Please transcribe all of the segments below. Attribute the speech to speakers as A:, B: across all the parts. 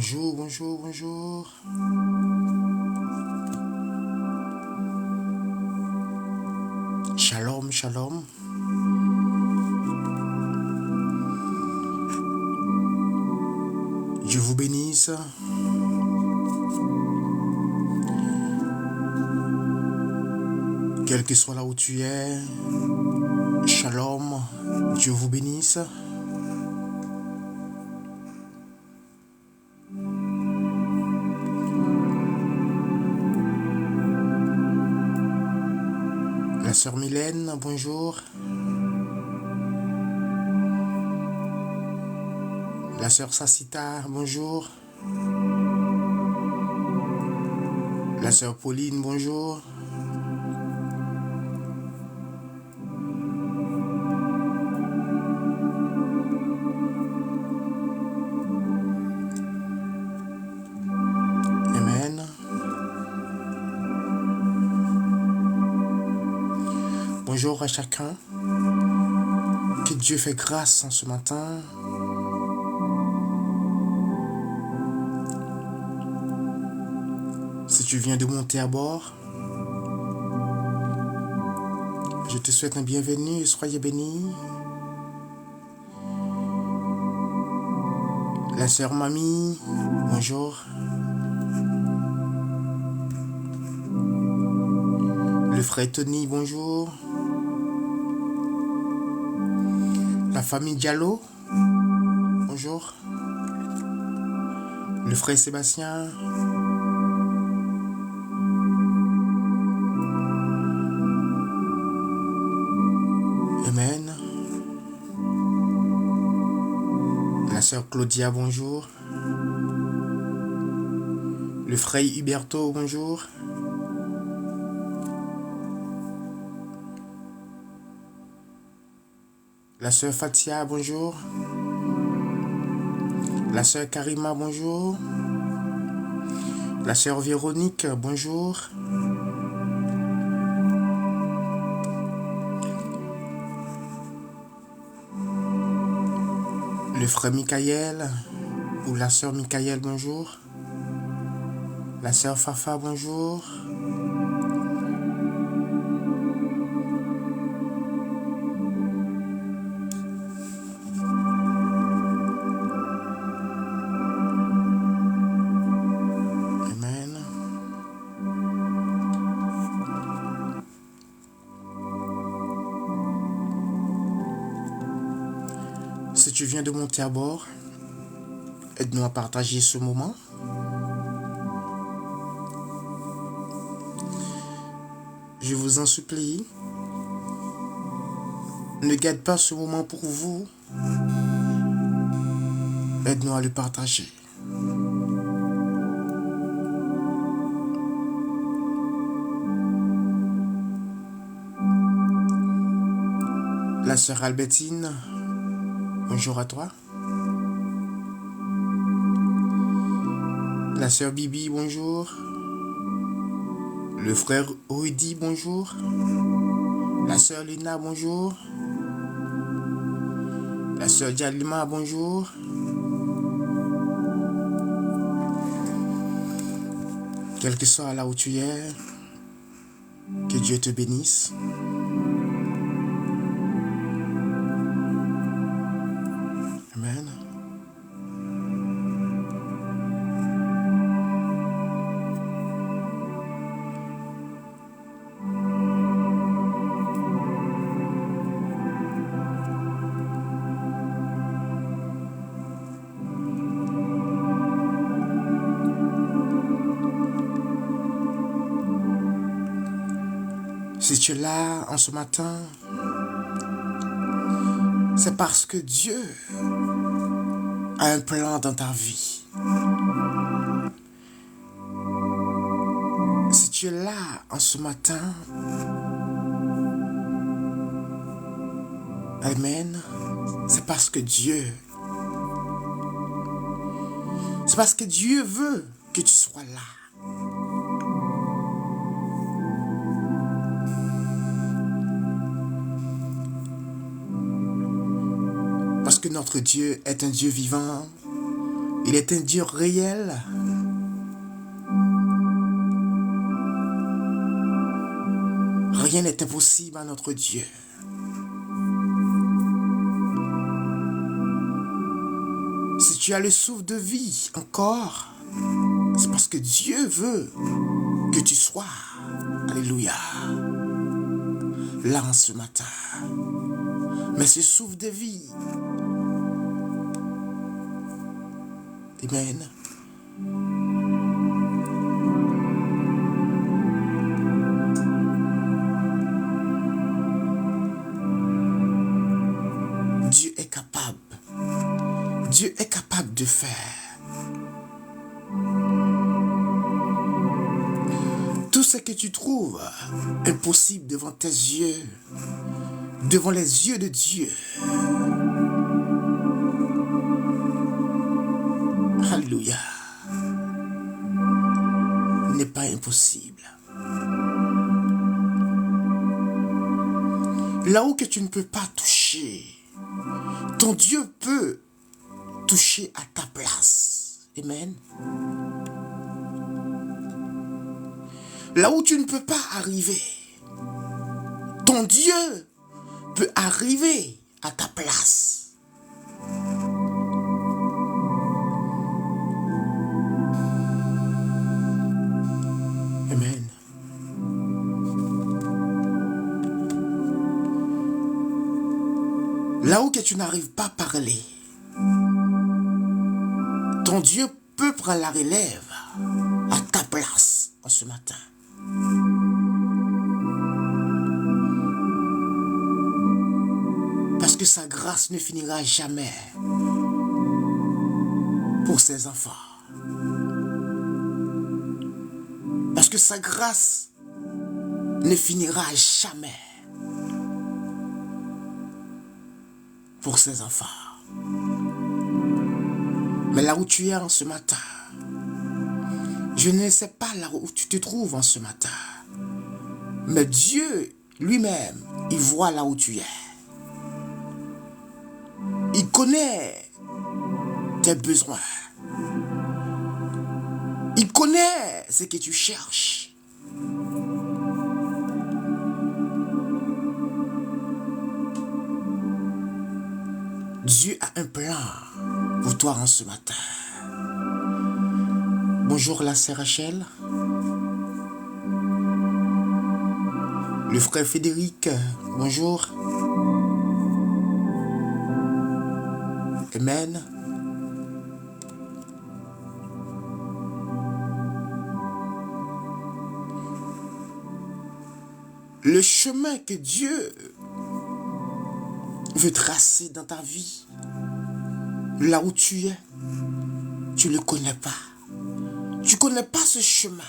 A: Bonjour, bonjour, bonjour. Shalom, shalom. Dieu vous bénisse. Quel que soit là où tu es, shalom, Dieu vous bénisse. La sœur Mylène, bonjour. La sœur Sassita, bonjour. La sœur Pauline, bonjour. Amen. Bonjour à chacun. Que Dieu fait grâce en ce matin. Si tu viens de monter à bord, je te souhaite un bienvenu et soyez bénis. La sœur Mamie, bonjour. Le frère Tony, bonjour. La famille Diallo, bonjour. Le frère Sébastien. Amen. La sœur Claudia, bonjour. Le frère Huberto, bonjour. La sœur Fatia, bonjour. La sœur Karima, bonjour. La sœur Véronique, bonjour. Le frère Michael ou la sœur Michael, bonjour. La sœur Fafa, bonjour. Amen. Si tu viens de monter à bord, aide-nous à partager ce moment. Je vous en supplie, ne garde pas ce moment pour vous. Aide-nous à le partager. La sœur Albertine, bonjour à toi. La sœur Bibi, bonjour. Le frère Rudy, bonjour. La sœur Lina, bonjour. La sœur Dialima, bonjour. Quel que soit là où tu es, que Dieu te bénisse. Amen. Si tu es là en ce matin, c'est parce que Dieu a un plan dans ta vie. Si tu es là en ce matin, Amen, c'est parce que Dieu veut que tu sois là. Parce que notre Dieu est un Dieu vivant. Il est un Dieu réel. Rien n'est impossible à notre Dieu. Si tu as le souffle de vie encore, c'est parce que Dieu veut que tu sois, alléluia, là en ce matin. Mais ce souffle de vie, amen, Dieu est capable. Dieu est capable de faire tout ce que tu trouves impossible devant tes yeux, devant les yeux de Dieu. Alléluia. N'est pas impossible. Là où que tu ne peux pas toucher, ton Dieu peut toucher à ta place. Amen. Là où tu ne peux pas arriver, ton Dieu peut arriver à ta place. Amen. Là où que tu n'arrives pas à parler, ton Dieu peut prendre la relève à ta place en ce matin. Parce que sa grâce ne finira jamais pour ses enfants. Parce que sa grâce ne finira jamais pour ses enfants. Mais là où tu es en ce matin, je ne sais pas là où tu te trouves en ce matin. Mais Dieu lui-même, il voit là où tu es. Il connaît tes besoins. Il connaît ce que tu cherches. Dieu a un plan pour toi en ce matin. Bonjour la sœur Rachel. Le frère Frédéric, bonjour. Amen. Le chemin que Dieu veut tracer dans ta vie, là où tu es, tu ne le connais pas. Tu ne connais pas ce chemin.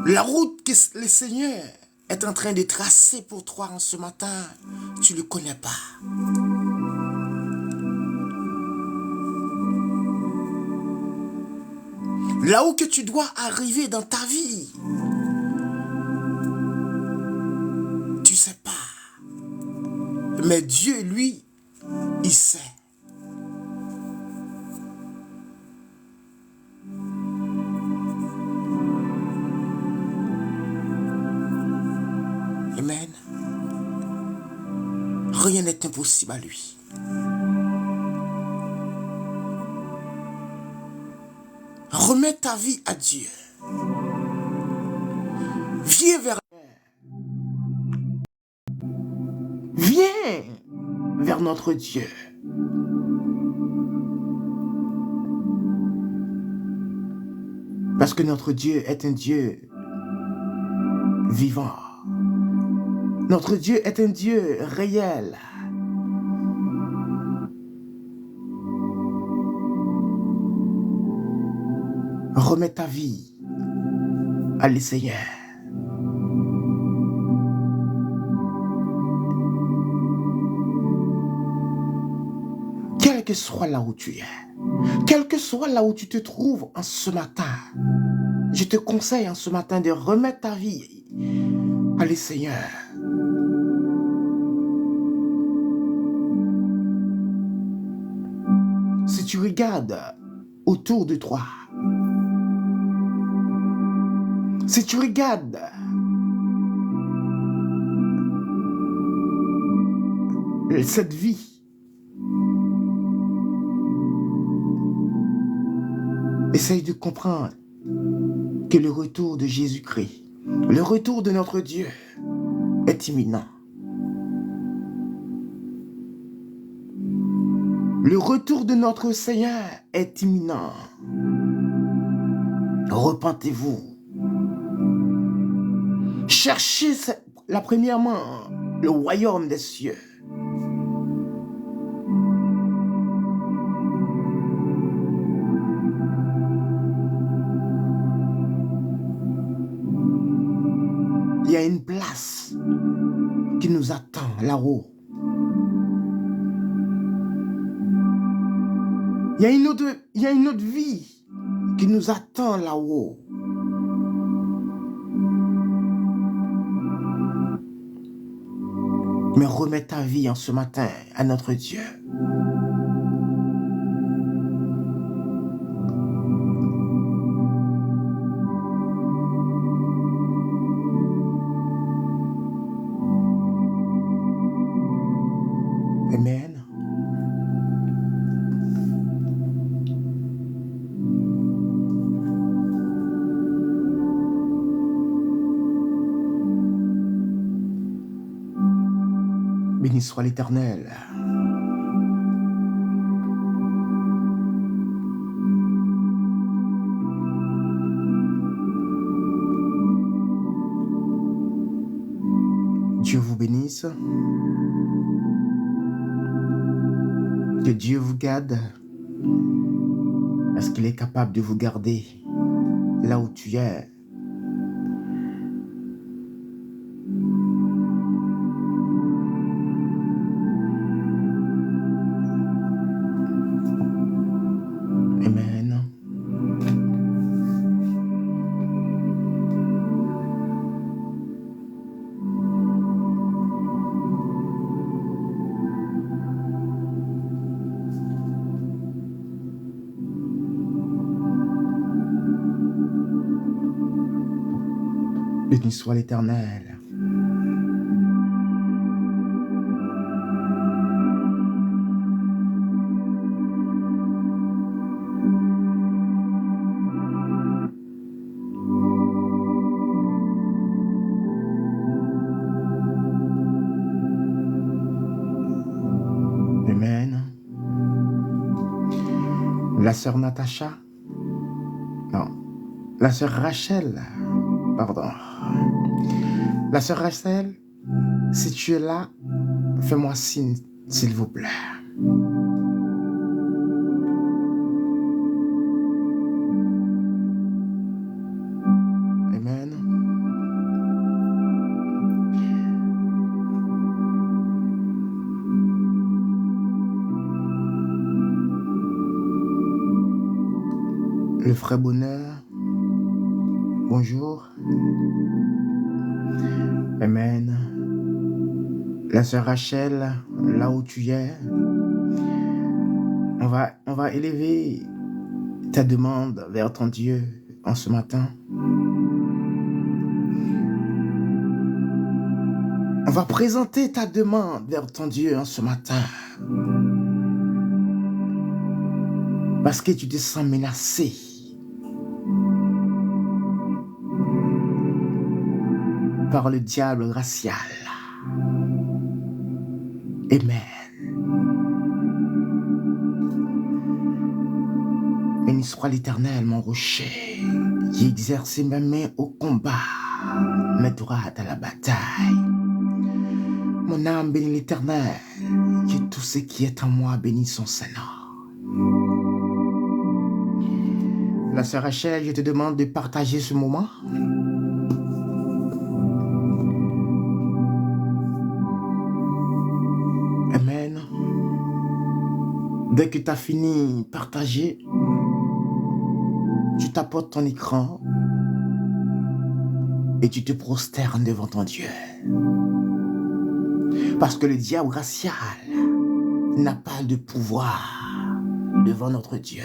A: La route que le Seigneur est en train de tracer pour toi en ce matin, tu ne le connais pas. Là où que tu dois arriver dans ta vie, tu ne sais pas. Mais Dieu, lui, il sait. Amen. Rien n'est impossible à lui. Remets ta vie à Dieu. Viens vers notre Dieu. Parce que notre Dieu est un Dieu vivant. Notre Dieu est un Dieu réel. Remets ta vie à le Seigneur. Quel que soit là où tu es, quel que soit là où tu te trouves en ce matin, je te conseille en ce matin de remettre ta vie à le Seigneur. Si tu regardes autour de toi, si tu regardes cette vie, essaye de comprendre que le retour de Jésus-Christ, le retour de notre Dieu est imminent. Le retour de notre Seigneur est imminent. Repentez-vous. Cherchez premièrement le royaume des cieux. Il y a une place qui nous attend là-haut. Il y a une autre vie qui nous attend là-haut. Mais remets ta vie en ce matin à notre Dieu. Amen. Béni soit l'Éternel. Dieu vous bénisse. Que Dieu vous garde. Est-ce qu'il est capable de vous garder là où tu es? Amen. Béni soit l'Éternel. Amen. La sœur Natacha, non, la sœur Rachel, pardon. La sœur Rachel, si tu es là, fais-moi signe, s'il vous plaît. Amen. Le frère Bonheur, bonjour. Amen. La sœur Rachel, là où tu es, on va élever ta demande vers ton Dieu en ce matin. On va présenter ta demande vers ton Dieu en ce matin. Parce que tu te sens menacé. Par le diable racial. Amen. Béni soit l'Éternel, mon rocher. J'ai exercé mes mains au combat, mes droits à la bataille. Mon âme bénit l'Éternel, que tout ce qui est en moi bénit son Seigneur. La sœur Rachel, je te demande de partager ce moment. Amen. Dès que tu as fini de partager, tu t'apportes ton écran et tu te prosternes devant ton Dieu. Parce que le diable racial n'a pas de pouvoir devant notre Dieu.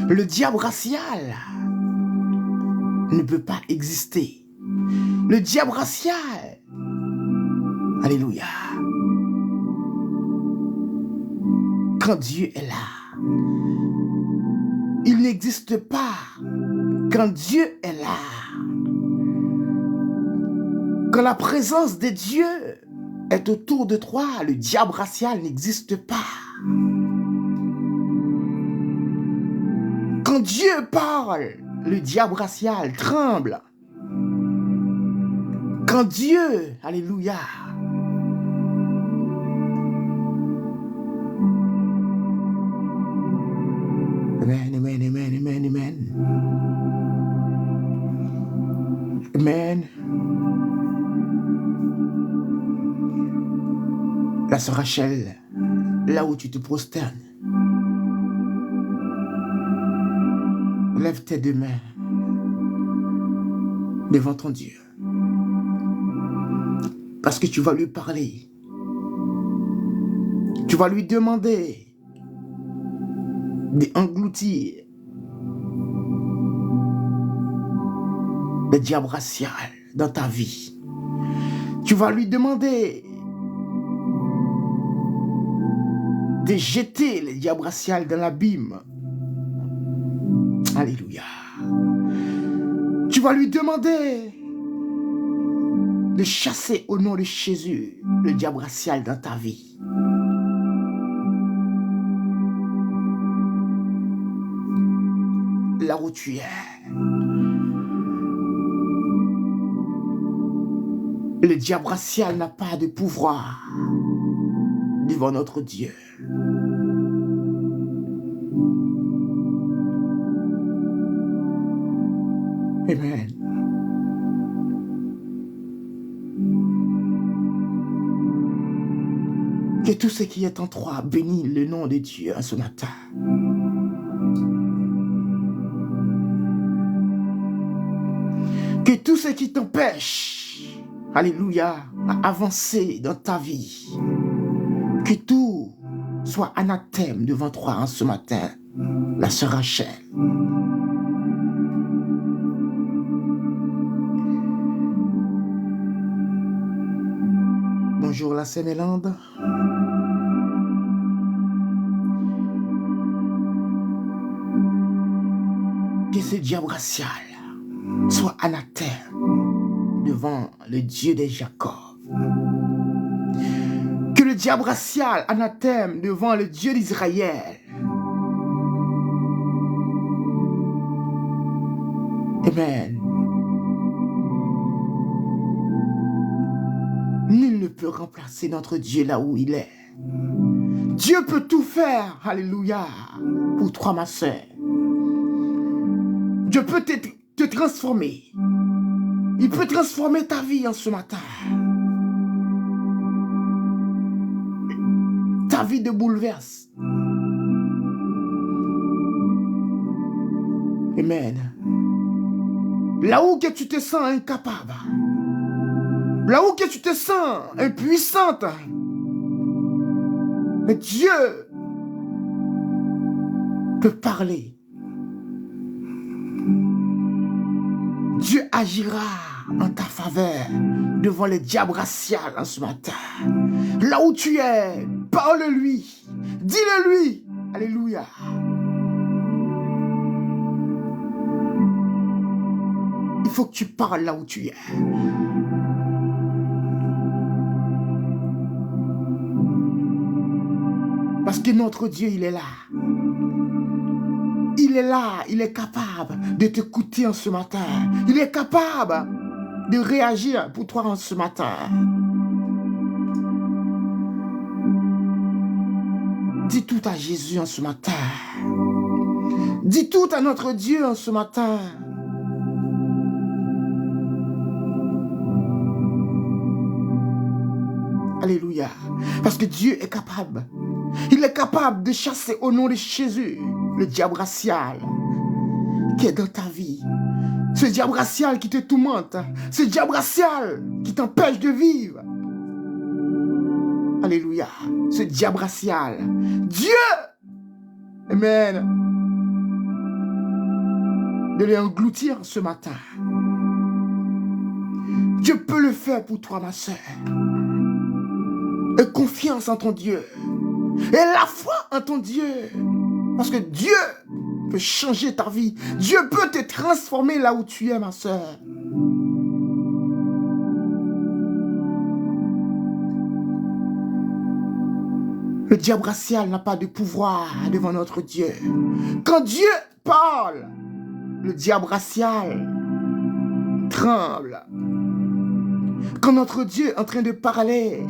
A: Le diable racial ne peut pas exister. Le diable racial, alléluia, quand Dieu est là, il n'existe pas. Quand Dieu est là, quand la présence de Dieu est autour de toi, le diable racial n'existe pas. Quand Dieu parle, le diable racial tremble. Quand Dieu, alléluia, amen, amen, amen, amen, amen. Amen. La sœur Rachel, là où tu te prosternes, lève tes deux mains devant ton Dieu. Parce que tu vas lui parler. Tu vas lui demander d'engloutir le diable racial dans ta vie. Tu vas lui demander de jeter le diable racial dans l'abîme. Alléluia. Tu vas lui demander de chasser au nom de Jésus le diable racial dans ta vie. Là où tu es, le diable racial n'a pas de pouvoir devant notre Dieu. Amen. Que tout ce qui est en toi bénisse le nom de Dieu ce matin. Que tout ce qui t'empêche, alléluia, à avancer dans ta vie, que tout soit anathème devant toi en ce matin, la sœur Rachel. Bonjour la Sénélande. Que ce diable racial soit anathème devant le Dieu de Jacob. Que le diable racial anathème devant le Dieu d'Israël. Amen. Nul ne peut remplacer notre Dieu là où il est. Dieu peut tout faire, alléluia, pour toi ma sœur. Dieu peut te transformer. Il peut transformer ta vie en ce matin. Ta vie te bouleverse. Amen. Là où que tu te sens incapable, là où que tu te sens impuissante, mais Dieu peut parler. Dieu agira en ta faveur devant le diable racial en ce matin. Là où tu es, parle-lui, dis-le-lui. Alléluia. Il faut que tu parles là où tu es. Parce que notre Dieu, il est là. Il est là, il est capable de t'écouter en ce matin. Il est capable de réagir pour toi en ce matin. Dis tout à Jésus en ce matin. Dis tout à notre Dieu en ce matin. Alléluia. Parce que Dieu est capable. Il est capable de chasser au nom de Jésus le diable racial qui est dans ta vie. Ce diable racial qui te tourmente. Ce diable racial qui t'empêche de vivre. Alléluia. Ce diable racial. Dieu. Amen. De les engloutir ce matin. Dieu peut le faire pour toi, ma soeur. Et confiance en ton Dieu. Et la foi en ton Dieu. Parce que Dieu peut changer ta vie. Dieu peut te transformer là où tu es, ma soeur. Le diable racial n'a pas de pouvoir devant notre Dieu. Quand Dieu parle, le diable racial tremble. Quand notre Dieu est en train de parler,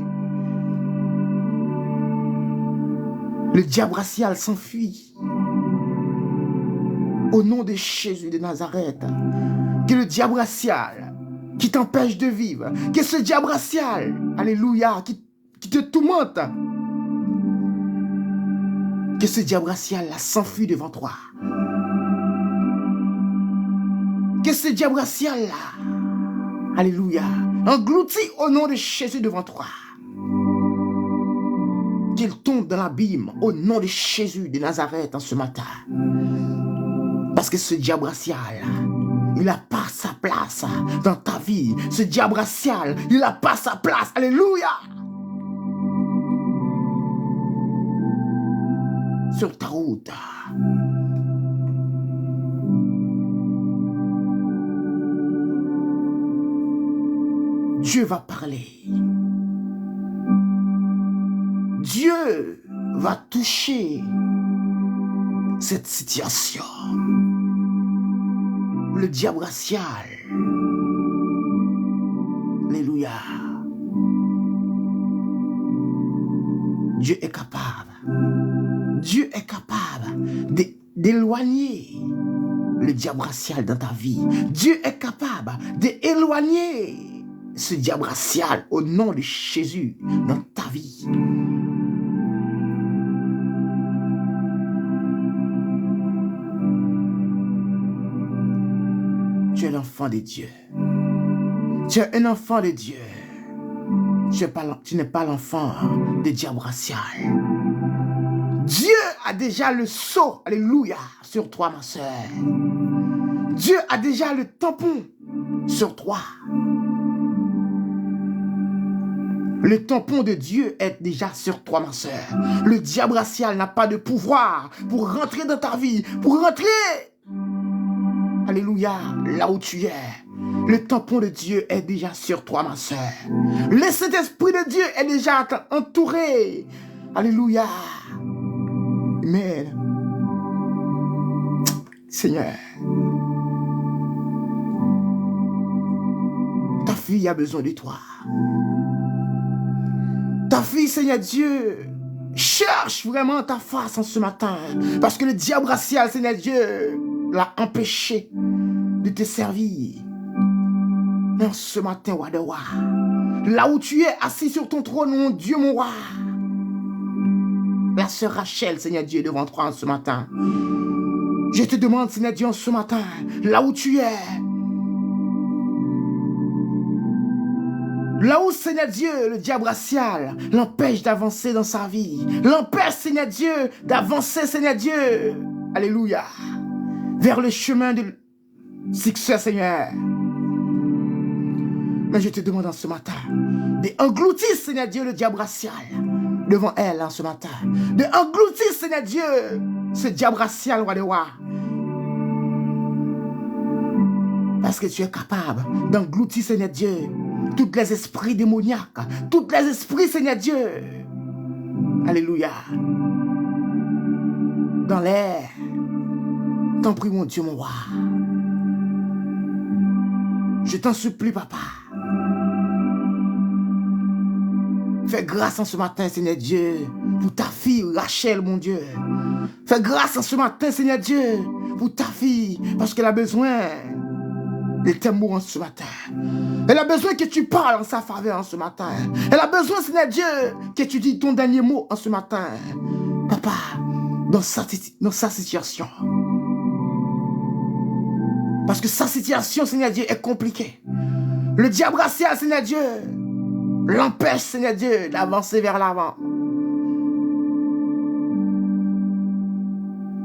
A: le diable racial s'enfuit. Au nom de Jésus de Nazareth, que le diable racial qui t'empêche de vivre, que ce diable racial, alléluia, qui te tourmente, que ce diable racial s'enfuit devant toi. Que ce diable racial là, alléluia, engloutit au nom de Jésus devant toi. Qu'il tombe dans l'abîme au nom de Jésus de Nazareth en ce matin. Parce que ce diable racial, il n'a pas sa place dans ta vie. Ce diable racial, il n'a pas sa place. Alléluia. Sur ta route. Dieu va parler. Dieu va toucher cette situation. Le diable racial. Alléluia. Dieu est capable. Dieu est capable d'éloigner le diable racial dans ta vie. Dieu est capable d'éloigner ce diable racial au nom de Jésus dans ta vie. Tu es l'enfant de Dieu. Tu es un enfant de Dieu. Tu n'es pas l'enfant de diable racial. Dieu a déjà le sceau, alléluia, sur toi, ma soeur. Dieu a déjà le tampon sur toi. Le tampon de Dieu est déjà sur toi, ma soeur. Le diable racial n'a pas de pouvoir pour rentrer dans ta vie, pour rentrer, alléluia, là où tu es. Le tampon de Dieu est déjà sur toi, ma soeur. Le Saint-Esprit de Dieu est déjà entouré. Alléluia. Amen. Seigneur, ta fille a besoin de toi. Ta fille, Seigneur Dieu, cherche vraiment ta face en ce matin. Parce que le diable racial, Seigneur Dieu, l'a empêché de te servir. Mais en ce matin, roi de roi, là où tu es assis sur ton trône, mon Dieu, mon roi, la sœur Rachel, Seigneur Dieu, devant toi en ce matin. Je te demande, Seigneur Dieu, en ce matin, là où tu es, là où, Seigneur Dieu, le diable racial l'empêche d'avancer dans sa vie, l'empêche, Seigneur Dieu, d'avancer, Seigneur Dieu, alléluia, vers le chemin de succès, Seigneur. Mais je te demande en ce matin d'engloutir, Seigneur Dieu, le diable racial devant elle en ce matin. D'engloutir, Seigneur Dieu, ce diable racial, roi des rois. Parce que tu es capable d'engloutir, Seigneur Dieu, tous les esprits démoniaques, tous les esprits, Seigneur Dieu. Alléluia. Dans l'air. T'en prie, mon Dieu, mon roi. Je t'en supplie, papa. Fais grâce en ce matin, Seigneur Dieu, pour ta fille Rachel, mon Dieu. Fais grâce en ce matin, Seigneur Dieu, pour ta fille, parce qu'elle a besoin de tes mots en ce matin. Elle a besoin que tu parles en sa faveur en ce matin. Elle a besoin, Seigneur Dieu, que tu dis ton dernier mot en ce matin. Papa, dans sa situation. Parce que sa situation, Seigneur Dieu, est compliquée. Le diable racial, Seigneur Dieu, l'empêche, Seigneur Dieu, d'avancer vers l'avant.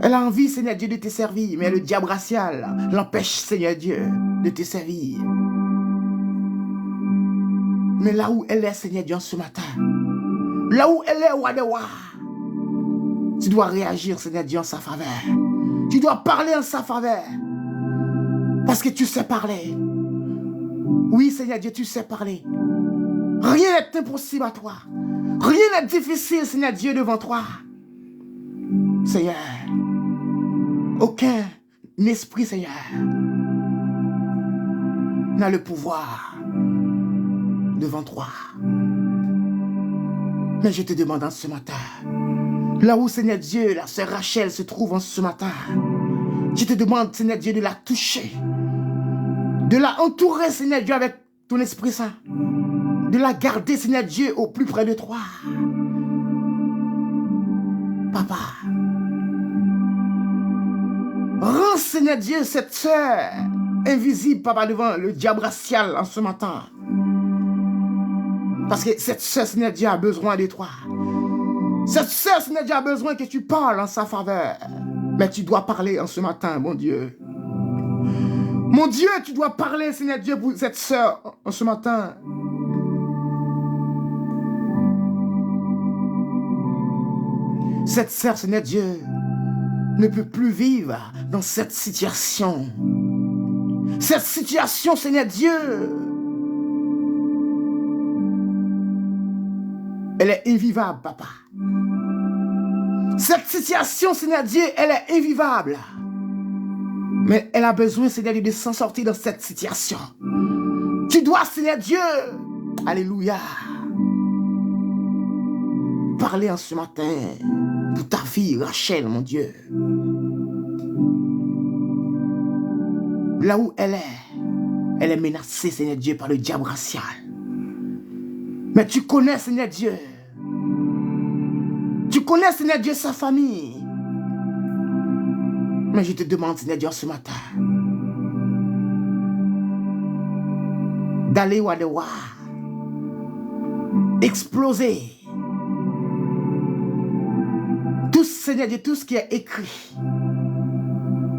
A: Elle a envie, Seigneur Dieu, de te servir, mais le diable racial l'empêche, Seigneur Dieu, de te servir. Mais là où elle est, Seigneur Dieu, en ce matin, là où elle est, Wadewa, tu dois réagir, Seigneur Dieu, en sa faveur. Tu dois parler en sa faveur. Parce que tu sais parler. Oui, Seigneur Dieu, tu sais parler. Rien n'est impossible à toi. Rien n'est difficile, Seigneur Dieu, devant toi. Seigneur, aucun esprit, Seigneur, n'a le pouvoir devant toi. Mais je te demande en ce matin, là où, Seigneur Dieu, la sœur Rachel se trouve en ce matin, je te demande, Seigneur Dieu, de la toucher, de la entourer, Seigneur Dieu, avec ton Esprit Saint, de la garder, Seigneur Dieu, au plus près de toi. Papa, rends, Seigneur Dieu, cette sœur invisible, Papa, devant le diable racial en ce matin. Parce que cette sœur, Seigneur Dieu, a besoin de toi. Cette sœur, Seigneur Dieu, a besoin que tu parles en sa faveur. Mais tu dois parler en ce matin, mon Dieu. Mon Dieu, tu dois parler, Seigneur Dieu, pour cette sœur en ce matin. Cette sœur, Seigneur Dieu, ne peut plus vivre dans cette situation. Cette situation, Seigneur Dieu, elle est invivable, Papa. Cette situation, Seigneur Dieu, elle est invivable. Mais elle a besoin, Seigneur Dieu, de s'en sortir dans cette situation. Tu dois, Seigneur Dieu, alléluia, parler en ce matin pour ta fille Rachel, mon Dieu. Là où elle est menacée, Seigneur Dieu, par le diable racial. Mais tu connais, Seigneur Dieu. Tu connais, Seigneur Dieu, sa famille. Mais je te demande, Seigneur Dieu, ce matin, d'aller au Wadewa, exploser tout, Seigneur Dieu, tout ce qui est écrit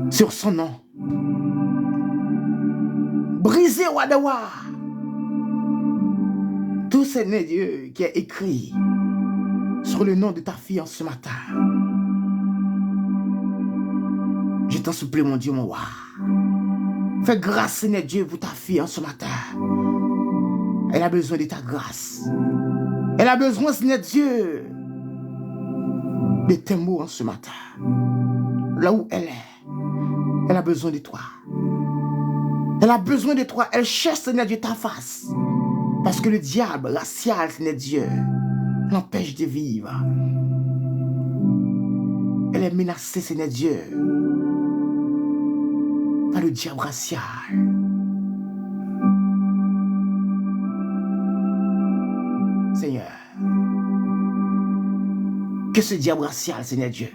A: sur son nom. Briser au Wadewa tout, Seigneur Dieu, qui est écrit sur le nom de ta fille en ce matin. Je t'en supplie, mon Dieu, mon roi. Fais grâce, Seigneur Dieu, pour ta fille en ce matin. Elle a besoin de ta grâce. Elle a besoin, Seigneur Dieu, de tes mots en ce matin. Là où elle est, elle a besoin de toi. Elle a besoin de toi. Elle cherche, Seigneur Dieu, ta face. Parce que le diable racial, Seigneur Dieu, l'empêche de vivre. Elle est menacée, Seigneur Dieu, par le diable racial. Seigneur, que ce diable racial, Seigneur Dieu,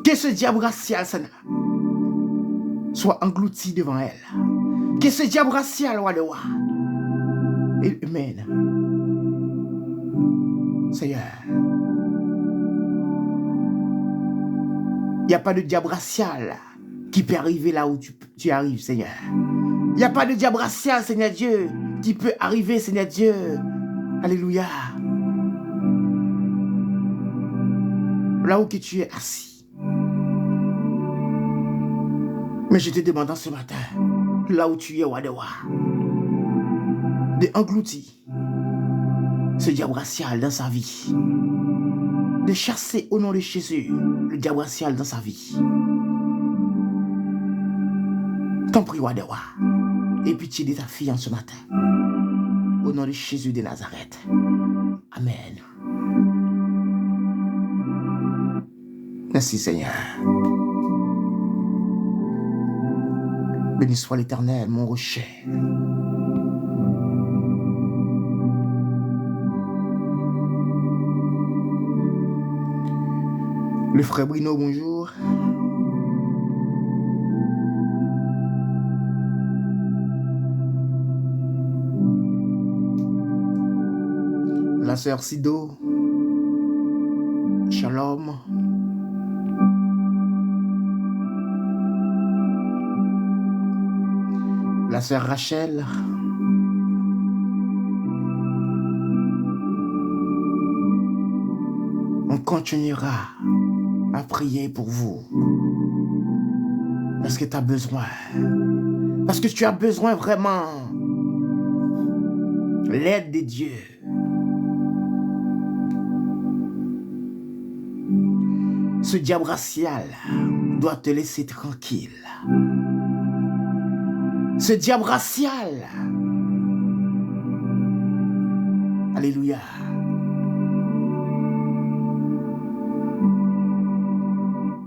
A: que ce diable racial, Seigneur, soit englouti devant elle. Que ce diable racial, Wadewa, et humaine, Seigneur, il n'y a pas de diable racial qui peut arriver là où tu arrives, Seigneur. Il n'y a pas de diable racial, Seigneur Dieu, qui peut arriver, Seigneur Dieu. Alléluia. Là où que tu es assis. Mais je te demande en ce matin, là où tu es, Wadewa, de engloutir ce diable racial dans sa vie. De chasser au nom de Jésus le diable racial dans sa vie. T'en prie, Wadewa, et pitié de ta fille en ce matin. Au nom nom de Jésus de Nazareth. Amen. Merci Seigneur. Béni soit l'Éternel, mon rocher. Le frère Bruno, bonjour. La sœur Sido, shalom. La sœur Rachel. On continuera à prier pour vous. Parce que tu as besoin. Parce que tu as besoin vraiment l'aide de Dieu. Ce diable racial doit te laisser tranquille. Ce diable racial. Alléluia.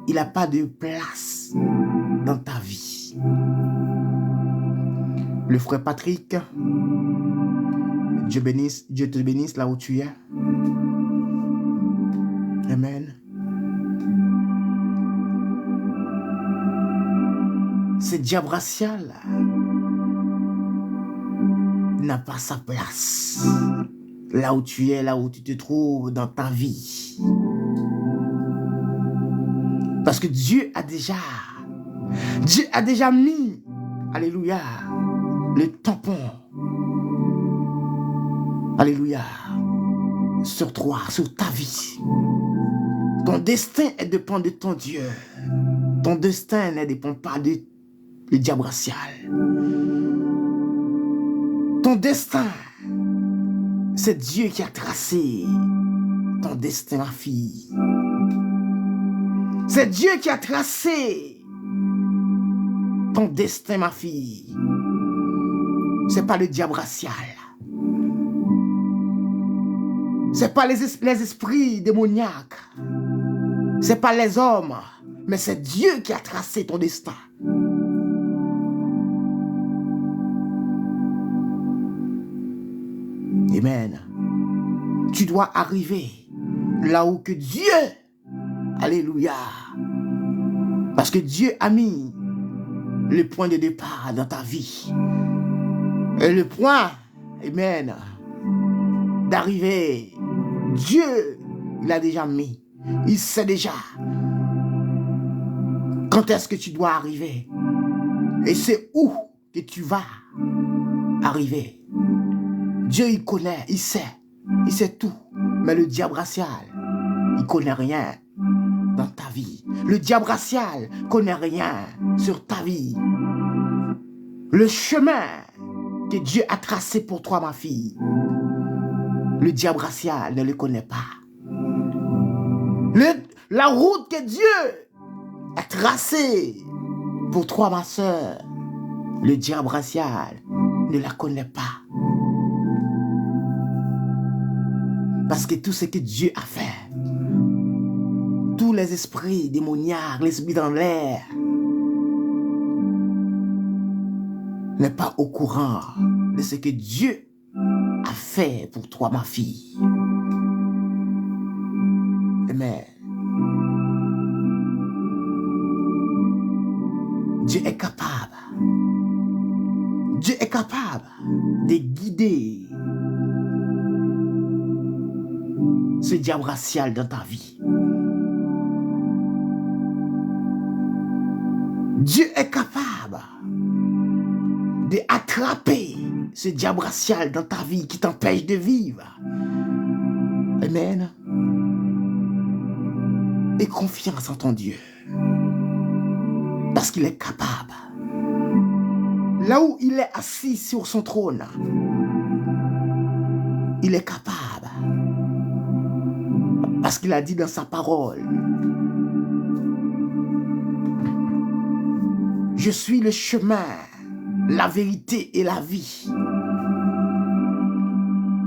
A: Il n'a pas de place dans ta vie. Le frère Patrick, Dieu te bénisse là où tu es. Amen. Ce diable racial n'a pas sa place là où tu es, là où tu te trouves dans ta vie. Parce que Dieu a déjà mis, alléluia, le tampon, alléluia, sur toi, sur ta vie. Ton destin dépend de ton Dieu. Ton destin ne dépend pas du diable racial. Ton destin, c'est Dieu qui a tracé ton destin, ma fille. C'est Dieu qui a tracé ton destin, ma fille. C'est pas le diable racial. C'est pas les esprits démoniaques. C'est pas les hommes. Mais c'est Dieu qui a tracé ton destin. Amen. Tu dois arriver là où que Dieu, alléluia, parce que Dieu a mis le point de départ dans ta vie. Et le point, amen, d'arriver, Dieu, il a déjà mis. Il sait déjà quand est-ce que tu dois arriver. Et c'est où que tu vas arriver. Dieu, il connaît, il sait tout. Mais le diable racial, il connaît rien dans ta vie. Le diable racial connaît rien sur ta vie. Le chemin que Dieu a tracé pour toi, ma fille, le diable racial ne le connaît pas. La route que Dieu a tracée pour toi, ma soeur, le diable racial ne la connaît pas. Parce que tout ce que Dieu a fait, tous les esprits démoniaques, les esprits dans l'air, n'est pas au courant de ce que Dieu a fait pour toi, ma fille. Amen. Dieu est capable. Dieu est capable de guider ce diable racial dans ta vie. Dieu est capable d'attraper ce diable racial dans ta vie qui t'empêche de vivre. Amen. Et confiance en ton Dieu. Parce qu'il est capable. Là où il est assis sur son trône, il est capable. Parce qu'il a dit dans sa parole, je suis le chemin, la vérité et la vie.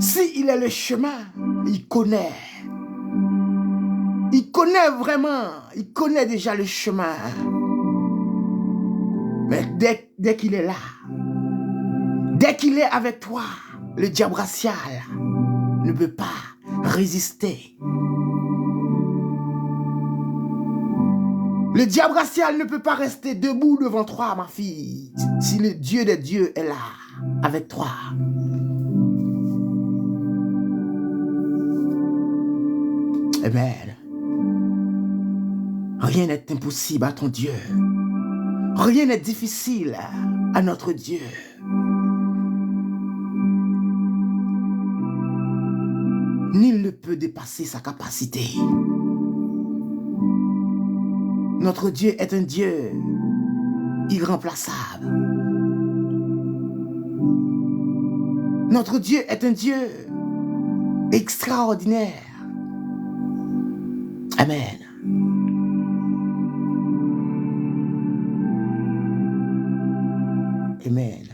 A: S'il est le chemin, il connaît. Il connaît vraiment. Il connaît déjà le chemin. Mais dès qu'il est là, dès qu'il est avec toi, le diable racial ne peut pas résister. Le diable racial ne peut pas rester debout devant toi, ma fille, si le Dieu des dieux est là, avec toi. Amen. Rien n'est impossible à ton Dieu. Rien n'est difficile à notre Dieu. Nul ne peut dépasser sa capacité. Notre Dieu est un Dieu irremplaçable. Notre Dieu est un Dieu extraordinaire. Amen. Amen.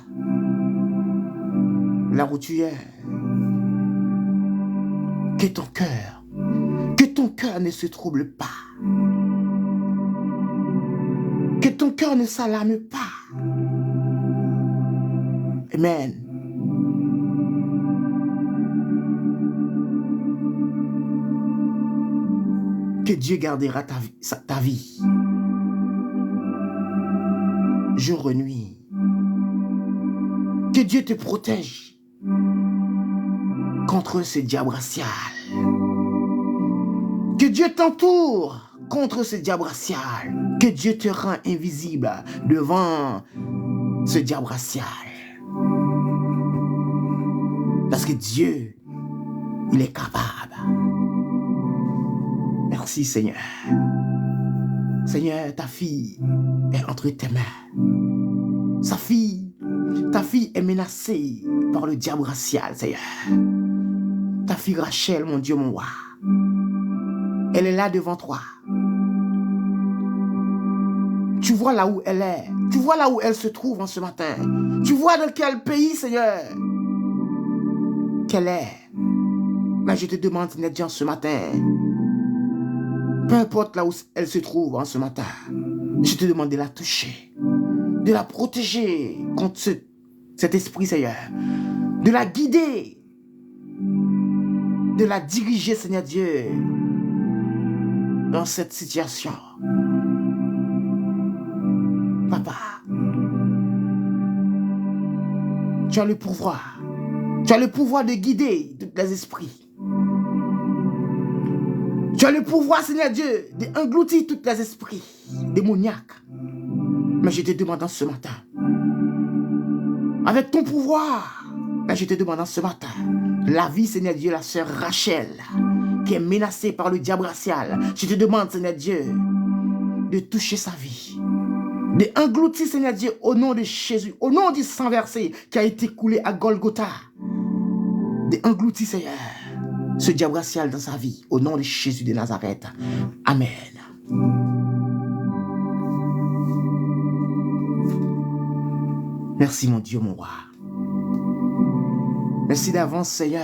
A: Là où tu es, que ton cœur ne se trouble pas. Que ton cœur ne s'alarme pas. Amen. Que Dieu gardera ta vie. Jour et nuit. Que Dieu te protège contre ce diable racial. Que Dieu t'entoure contre ce diable racial. Que Dieu te rend invisible devant ce diable racial. Parce que Dieu, il est capable. Merci Seigneur. Seigneur, ta fille est entre tes mains. Ta fille est menacée par le diable racial, Seigneur. Ta fille Rachel, mon Dieu, mon roi. Elle est là devant toi. Tu vois là où elle est. Tu vois là où elle se trouve en ce matin. Tu vois dans quel pays, Seigneur, qu'elle est. Mais je te demande, Seigneur Dieu, en ce matin, peu importe là où elle se trouve en ce matin, je te demande de la toucher, de la protéger contre cet esprit, Seigneur, de la guider, de la diriger, Seigneur Dieu, dans cette situation. Papa, tu as le pouvoir. Tu as le pouvoir de guider tous les esprits. Tu as le pouvoir, Seigneur Dieu, d'engloutir tous les esprits démoniaques. Mais je te demande en ce matin, avec ton pouvoir, mais je te demande en ce matin, la vie, Seigneur Dieu, la sœur Rachel, qui est menacée par le diable racial, je te demande, Seigneur Dieu, de toucher sa vie, de engloutir, Seigneur Dieu, au nom de Jésus, au nom du sang versé qui a été coulé à Golgotha, de engloutir, Seigneur, ce diable racial dans sa vie, au nom de Jésus de Nazareth. Amen. Merci mon Dieu, mon roi. Merci d'avance, Seigneur.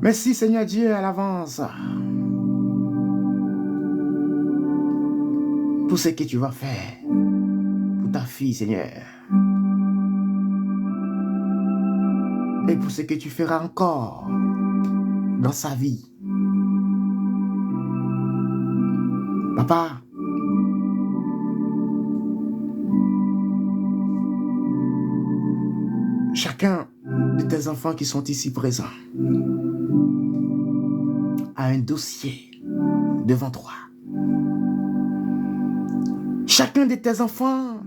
A: Merci, Seigneur Dieu, à l'avance. Pour ce que tu vas faire pour ta fille, Seigneur. Et pour ce que tu feras encore dans sa vie. Papa, chacun de tes enfants qui sont ici présents a un dossier devant toi. Chacun de tes enfants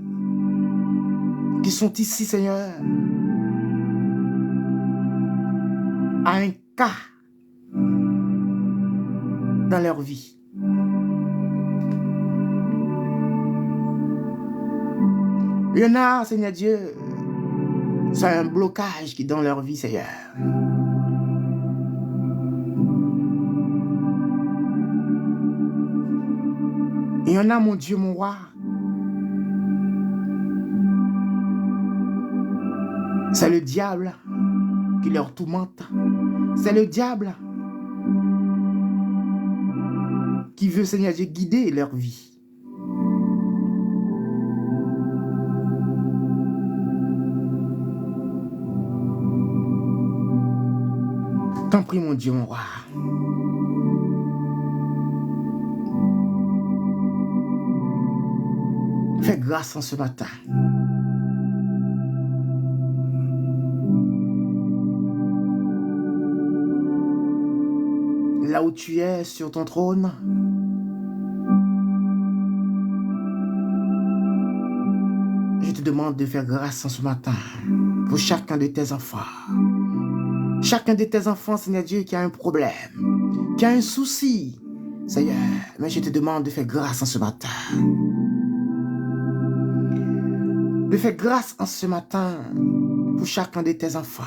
A: qui sont ici, Seigneur, a un cas dans leur vie. Il y en a, Seigneur Dieu, c'est un blocage qui est dans leur vie, Seigneur. Il y en a, mon Dieu, mon roi, c'est le diable qui leur tourmente. C'est le diable qui veut, Seigneur Dieu, guider leur vie. T'en prie, mon Dieu, mon roi. Fais grâce en ce matin. Là où tu es, sur ton trône, je te demande de faire grâce en ce matin pour chacun de tes enfants. Chacun de tes enfants, Seigneur Dieu, qui a un problème, qui a un souci, Seigneur, mais je te demande de faire grâce en ce matin. De faire grâce en ce matin pour chacun de tes enfants.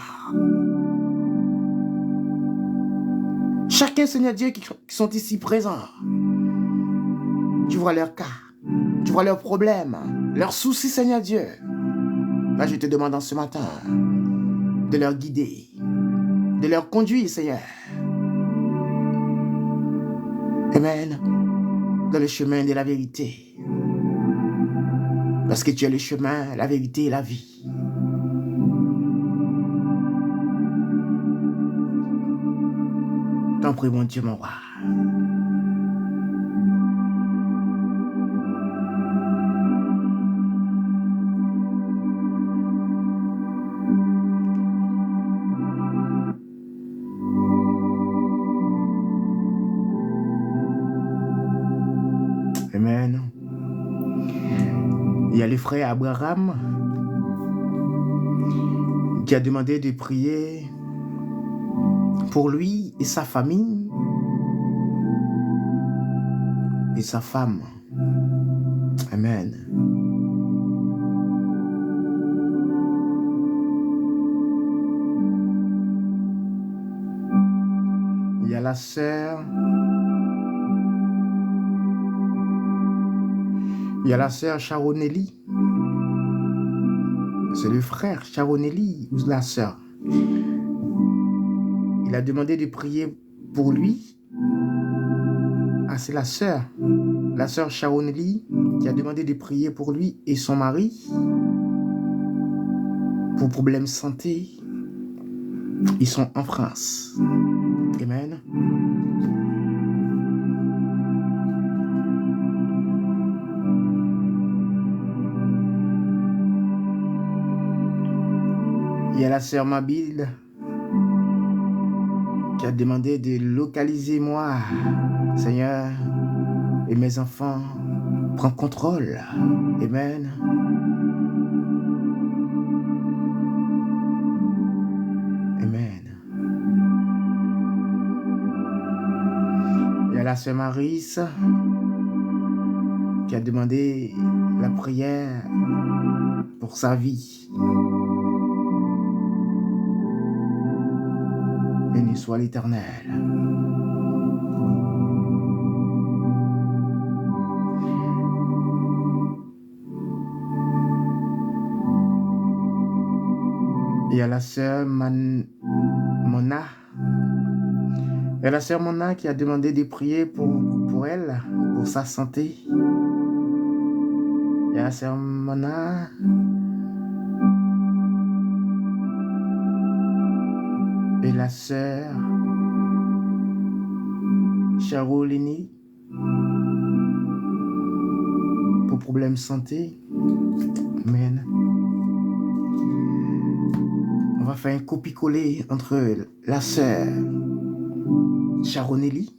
A: Chacun, Seigneur Dieu, qui sont ici présents. Tu vois leur cas, tu vois leurs problèmes, leurs soucis, Seigneur Dieu. Là, je te demande en ce matin de leur guider, de leur conduire, Seigneur. Amen. Dans le chemin de la vérité. Parce que tu es le chemin, la vérité et la vie. T'en prie, mon Dieu, mon roi. Amen. Il y a le frère Abraham qui a demandé de prier pour lui et sa famille et sa femme. Amen. Il y a la sœur. Il y a la sœur Sharonelli. C'est le frère Sharonelli ou la sœur. Il a demandé de prier pour lui. Ah, c'est la sœur Sharonelli qui a demandé de prier pour lui et son mari pour problème santé. Ils sont en France. Amen. Il y a la sœur Mabille qui a demandé de localiser moi, Seigneur, et mes enfants. Prends contrôle. Amen. Amen. Il y a la sœur Maryse qui a demandé la prière pour sa vie. Béni soit l'Éternel. Il y a la sœur Mona. Il y a la sœur Mona qui a demandé de prier pour elle, pour sa santé. Il y a la sœur Mona. Et la sœur Charolini pour problème santé. Amen. On va faire un copier-coller entre la sœur Sharonelli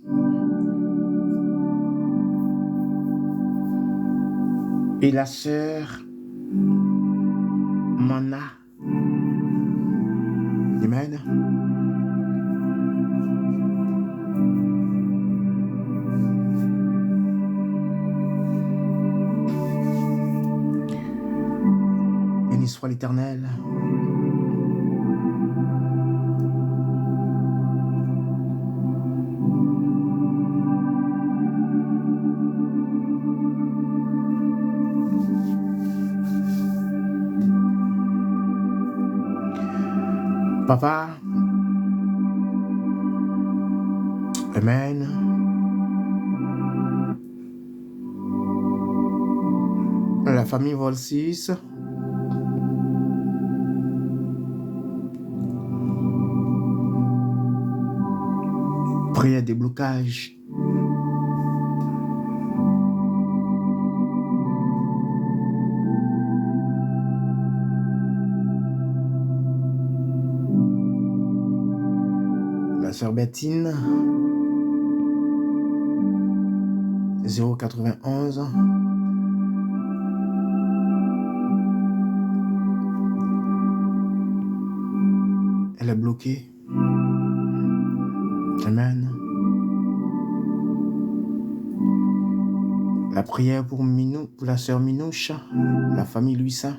A: et la sœur Mana. Amen. Béni soit l'Éternel. Papa, Amen. La famille Volsis. Prière de blocage. La sœur Bettine. 091. Elle est bloquée. Amen. La prière pour la sœur Minouche, la famille Luisa.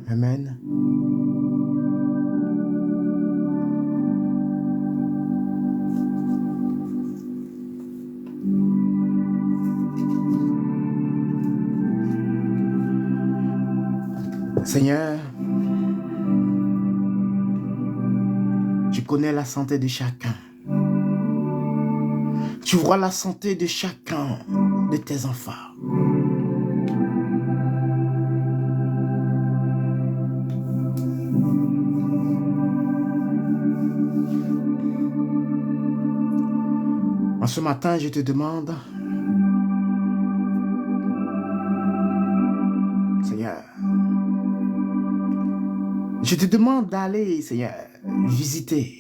A: Amen. Seigneur, tu connais la santé de chacun. Tu vois la santé de chacun de tes enfants. En ce matin, je te demande, Seigneur, je te demande d'aller, Seigneur, visiter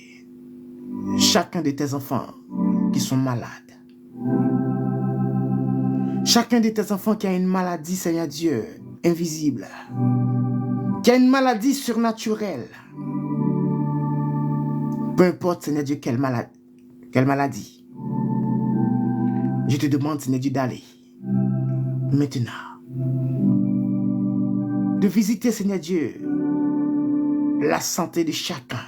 A: chacun de tes enfants qui sont malades. Chacun de tes enfants qui a une maladie, Seigneur Dieu, invisible, qui a une maladie surnaturelle. Peu importe, Seigneur Dieu, quelle maladie. Je te demande, Seigneur Dieu, d'aller maintenant, de visiter, Seigneur Dieu, la santé de chacun.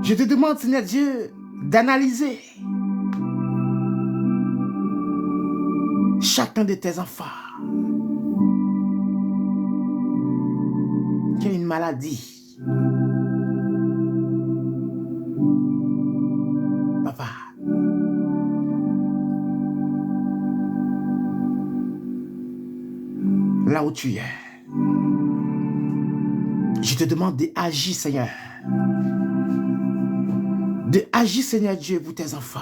A: Je te demande, Seigneur Dieu, d'analyser chacun de tes enfants qui a une maladie. Papa, là où tu es, je te demande d'agir, Seigneur. Agis, Seigneur Dieu, pour tes enfants.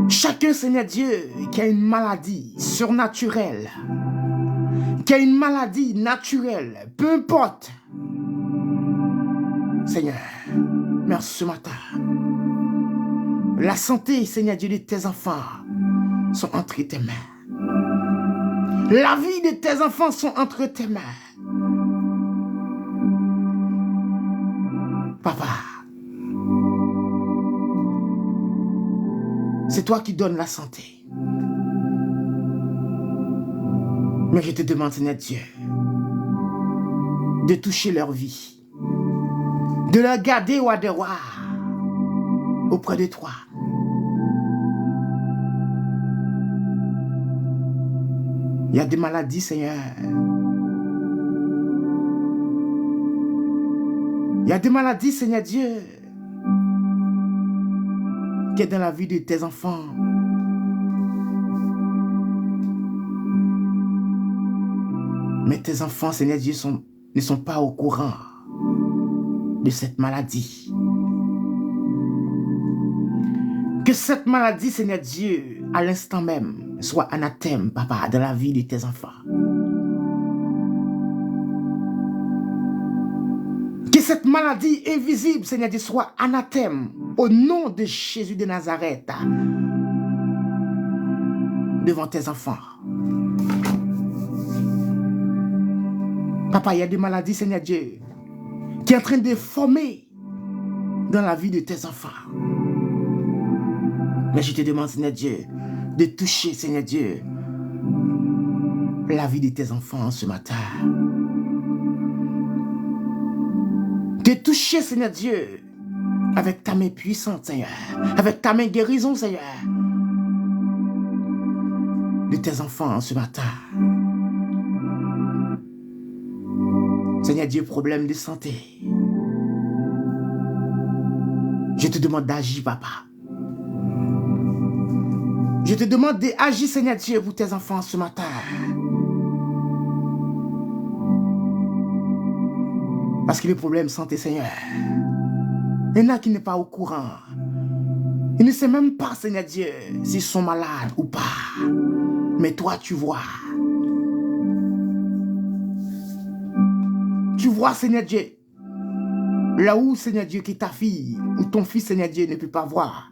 A: Chacun, Seigneur Dieu, qui a une maladie surnaturelle, qui a une maladie naturelle, peu importe. Seigneur, merci ce matin. La santé, Seigneur Dieu, de tes enfants sont entre tes mains. La vie de tes enfants sont entre tes mains. Papa, c'est toi qui donnes la santé. Mais je te demande, Seigneur Dieu, de toucher leur vie, de leur garder au devoir auprès de toi. Il y a des maladies, Seigneur. Il y a des maladies, Seigneur Dieu, qui est dans la vie de tes enfants. Mais tes enfants, Seigneur Dieu, ne sont pas au courant de cette maladie. Que cette maladie, Seigneur Dieu, à l'instant même, soit anathème, Papa, dans la vie de tes enfants. Que cette maladie invisible, Seigneur Dieu, soit anathème au nom de Jésus de Nazareth devant tes enfants. Papa, il y a des maladies, Seigneur Dieu, qui est en train de former dans la vie de tes enfants. Mais je te demande, Seigneur Dieu, de toucher, Seigneur Dieu, la vie de tes enfants ce matin. De toucher, Seigneur Dieu, avec ta main puissante, Seigneur, avec ta main guérison, Seigneur. de tes enfants ce matin. Seigneur Dieu, problème de santé. Je te demande d'agir, papa. Je te demande d'agir, Seigneur Dieu, pour tes enfants ce matin. Parce que le problème santé, Seigneur, il y en a qui n'est pas au courant. Ils ne savent même pas, Seigneur Dieu, s'ils sont malades ou pas. Mais toi, tu vois. Tu vois, Seigneur Dieu, là où, Seigneur Dieu, qui est ta fille, ou ton fils, Seigneur Dieu, ne peut pas voir.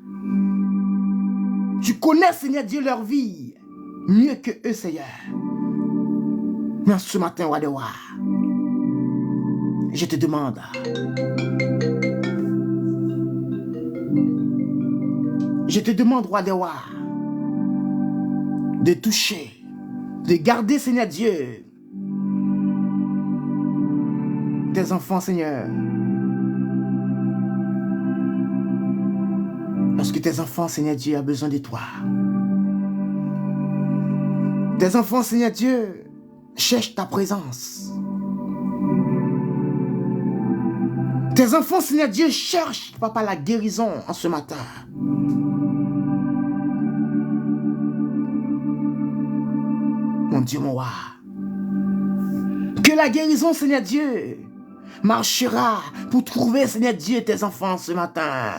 A: Tu connais, Seigneur Dieu, leur vie mieux que eux, Seigneur. Mais ce matin, roi des rois, je te demande, roi des rois, de toucher, de garder, Seigneur Dieu, tes enfants, Seigneur. Parce que tes enfants, Seigneur Dieu, ont besoin de toi. Tes enfants, Seigneur Dieu, cherchent ta présence. Tes enfants, Seigneur Dieu, cherchent, papa, la guérison en ce matin. Mon Dieu, mon roi. Que la guérison, Seigneur Dieu, marchera pour trouver, Seigneur Dieu, tes enfants ce matin.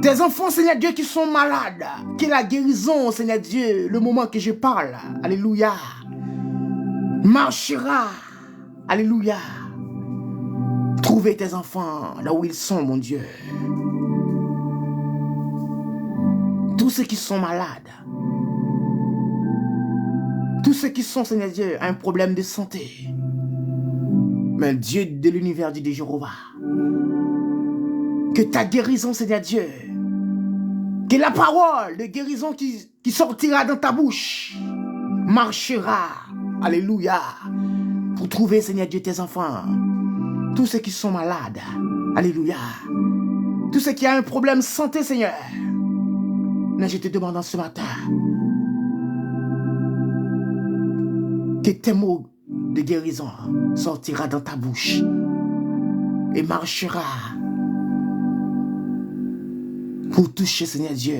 A: Tes enfants, Seigneur Dieu, qui sont malades. Que la guérison, Seigneur Dieu, le moment que je parle, alléluia, marchera. Alléluia. Trouvez tes enfants là où ils sont, mon Dieu. Tous ceux qui sont malades. Tous ceux qui sont, Seigneur Dieu, à un problème de santé. Mais Dieu de l'univers dit de Jéhovah. Que ta guérison, Seigneur Dieu, que la parole de guérison qui sortira dans ta bouche marchera. Alléluia. Pour trouver, Seigneur Dieu, tes enfants. Tous ceux qui sont malades. Alléluia. Tous ceux qui ont un problème de santé, Seigneur. Mais je te demande en ce matin que tes mots de guérison sortira dans ta bouche et marchera pour toucher, Seigneur Dieu,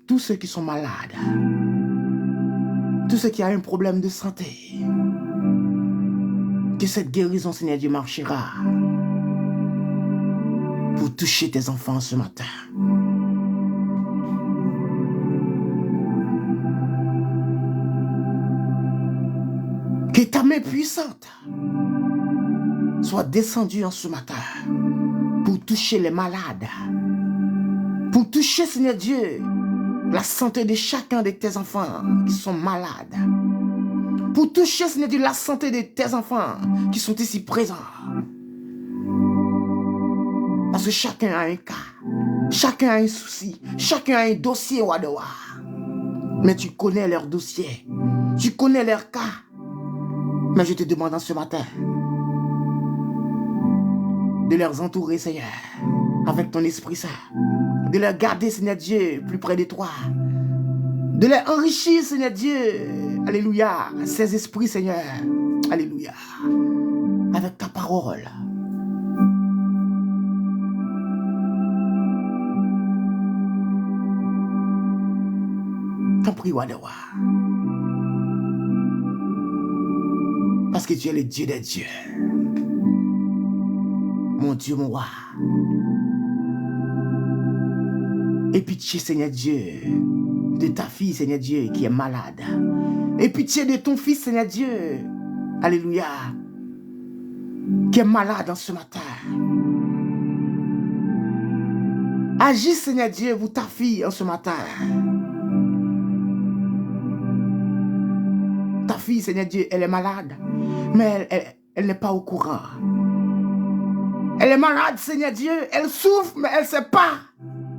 A: tous ceux qui sont malades, tous ceux qui ont un problème de santé. Que cette guérison, Seigneur Dieu, marchera pour toucher tes enfants ce matin. Que ta main puissante soit descendue en ce matin pour toucher les malades, pour toucher, Seigneur Dieu, la santé de chacun de tes enfants qui sont malades, pour toucher, Seigneur Dieu, la santé de tes enfants qui sont ici présents. Parce que chacun a un cas, chacun a un souci, chacun a un dossier, roi de roi. Mais tu connais leur dossier, tu connais leur cas. Mais je te demande en ce matin de les entourer, Seigneur, avec ton Esprit Saint, de les garder, Seigneur Dieu, plus près de toi, de les enrichir, Seigneur Dieu, alléluia, ces esprits, Seigneur, alléluia, avec ta parole. T'en prie, roi de roi. Parce que tu es le Dieu des dieux. Mon Dieu, mon roi. Et pitié, Seigneur Dieu, de ta fille, Seigneur Dieu, qui est malade. Et pitié de ton fils, Seigneur Dieu, alléluia, qui est malade en ce matin. Agis, Seigneur Dieu, pour ta fille en ce matin. Ta fille, Seigneur Dieu, elle est malade, mais elle n'est pas au courant. Elle est malade, Seigneur Dieu, elle souffre, mais elle ne sait pas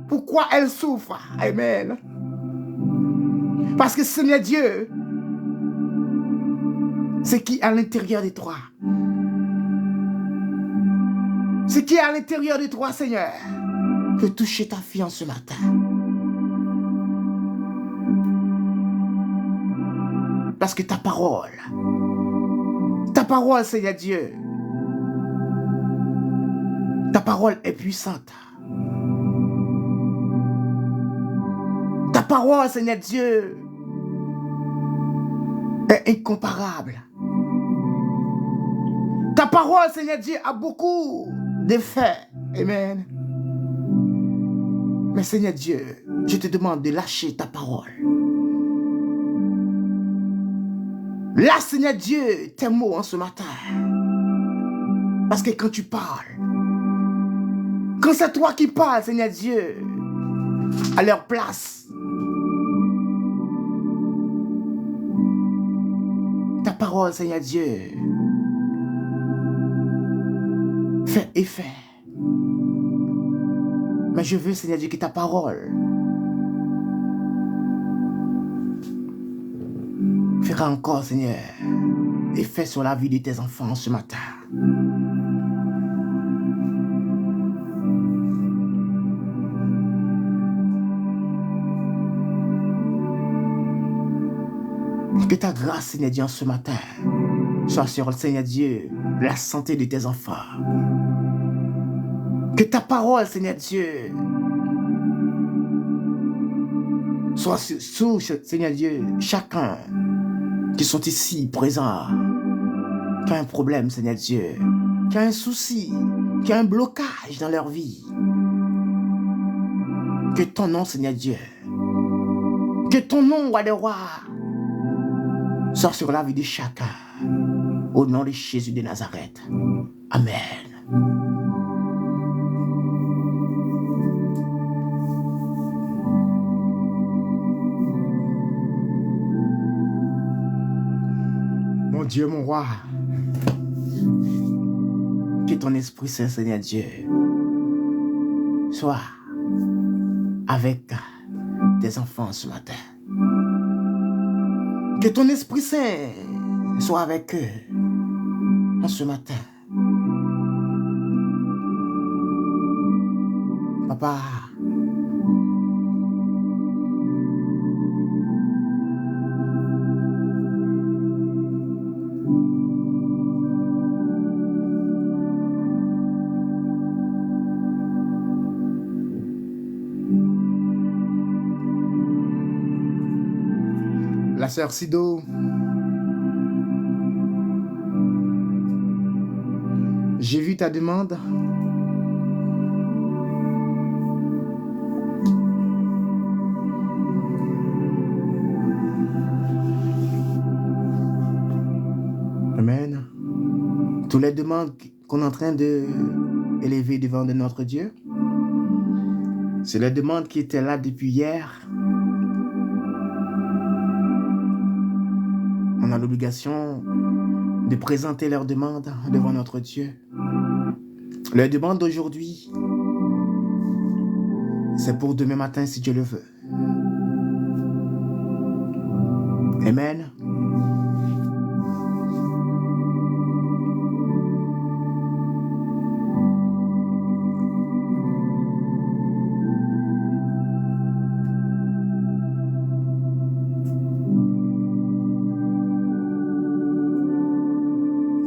A: pourquoi elle souffre. Amen. Parce que, Seigneur Dieu, ce qui est à l'intérieur de toi, ce qui est à l'intérieur de toi, Seigneur, peut toucher ta fille en ce matin. Parce que ta parole, Seigneur Dieu, ta parole est puissante. Ta parole, Seigneur Dieu, est incomparable. Ta parole, Seigneur Dieu, a beaucoup d'effets. Amen. Mais Seigneur Dieu, je te demande de lâcher ta parole. Lâche, Seigneur Dieu, tes mots en ce matin. Parce que quand tu parles, quand c'est toi qui parles, Seigneur Dieu, à leur place, ta parole, Seigneur Dieu, fait effet. Mais je veux, Seigneur Dieu, que ta parole fera encore, Seigneur, effet sur la vie de tes enfants ce matin. Que ta grâce, Seigneur Dieu, en ce matin, soit sur, Seigneur Dieu, la santé de tes enfants. Que ta parole, Seigneur Dieu, soit sur, Seigneur Dieu, chacun qui sont ici présents, qui a un problème, Seigneur Dieu, qui a un souci, qui a un blocage dans leur vie. Que ton nom, Seigneur Dieu, que ton nom, roi des rois, soit sur la vie de chacun. Au nom de Jésus de Nazareth. Amen. Mon Dieu, mon roi, que ton Esprit Saint, Seigneur Dieu, soit avec tes enfants ce matin. Que ton Esprit Saint soit avec eux en ce matin. Papa, la sœur Sido, j'ai vu ta demande. Amen. Toutes les demandes qu'on est en train d'élever devant de notre Dieu, c'est les demandes qui étaient là depuis hier. On a l'obligation de présenter leurs demandes devant notre Dieu. Leurs demandes d'aujourd'hui, c'est pour demain matin si Dieu le veut. Amen.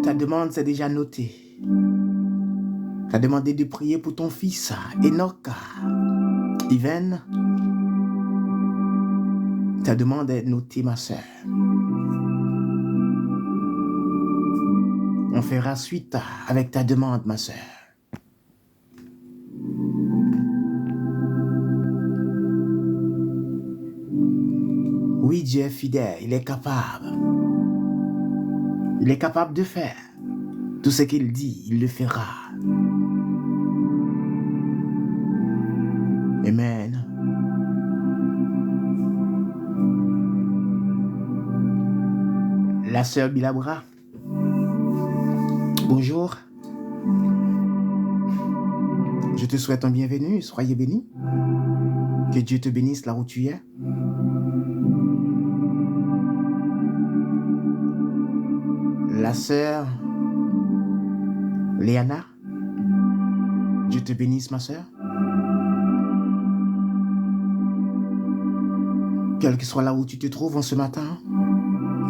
A: Ta demande, c'est déjà noté. Tu as demandé de prier pour ton fils, Enoch, Yven. Ta demande est notée, ma soeur. On fera suite avec ta demande, ma soeur. Oui, Dieu est fidèle, il est capable. Il est capable de faire tout ce qu'il dit, il le fera. Amen. La sœur Bilabra, bonjour. Je te souhaite un bienvenue, soyez béni. Que Dieu te bénisse là où tu es. La sœur Léana, Dieu te bénisse, ma sœur. Quel que soit là où tu te trouves en ce matin,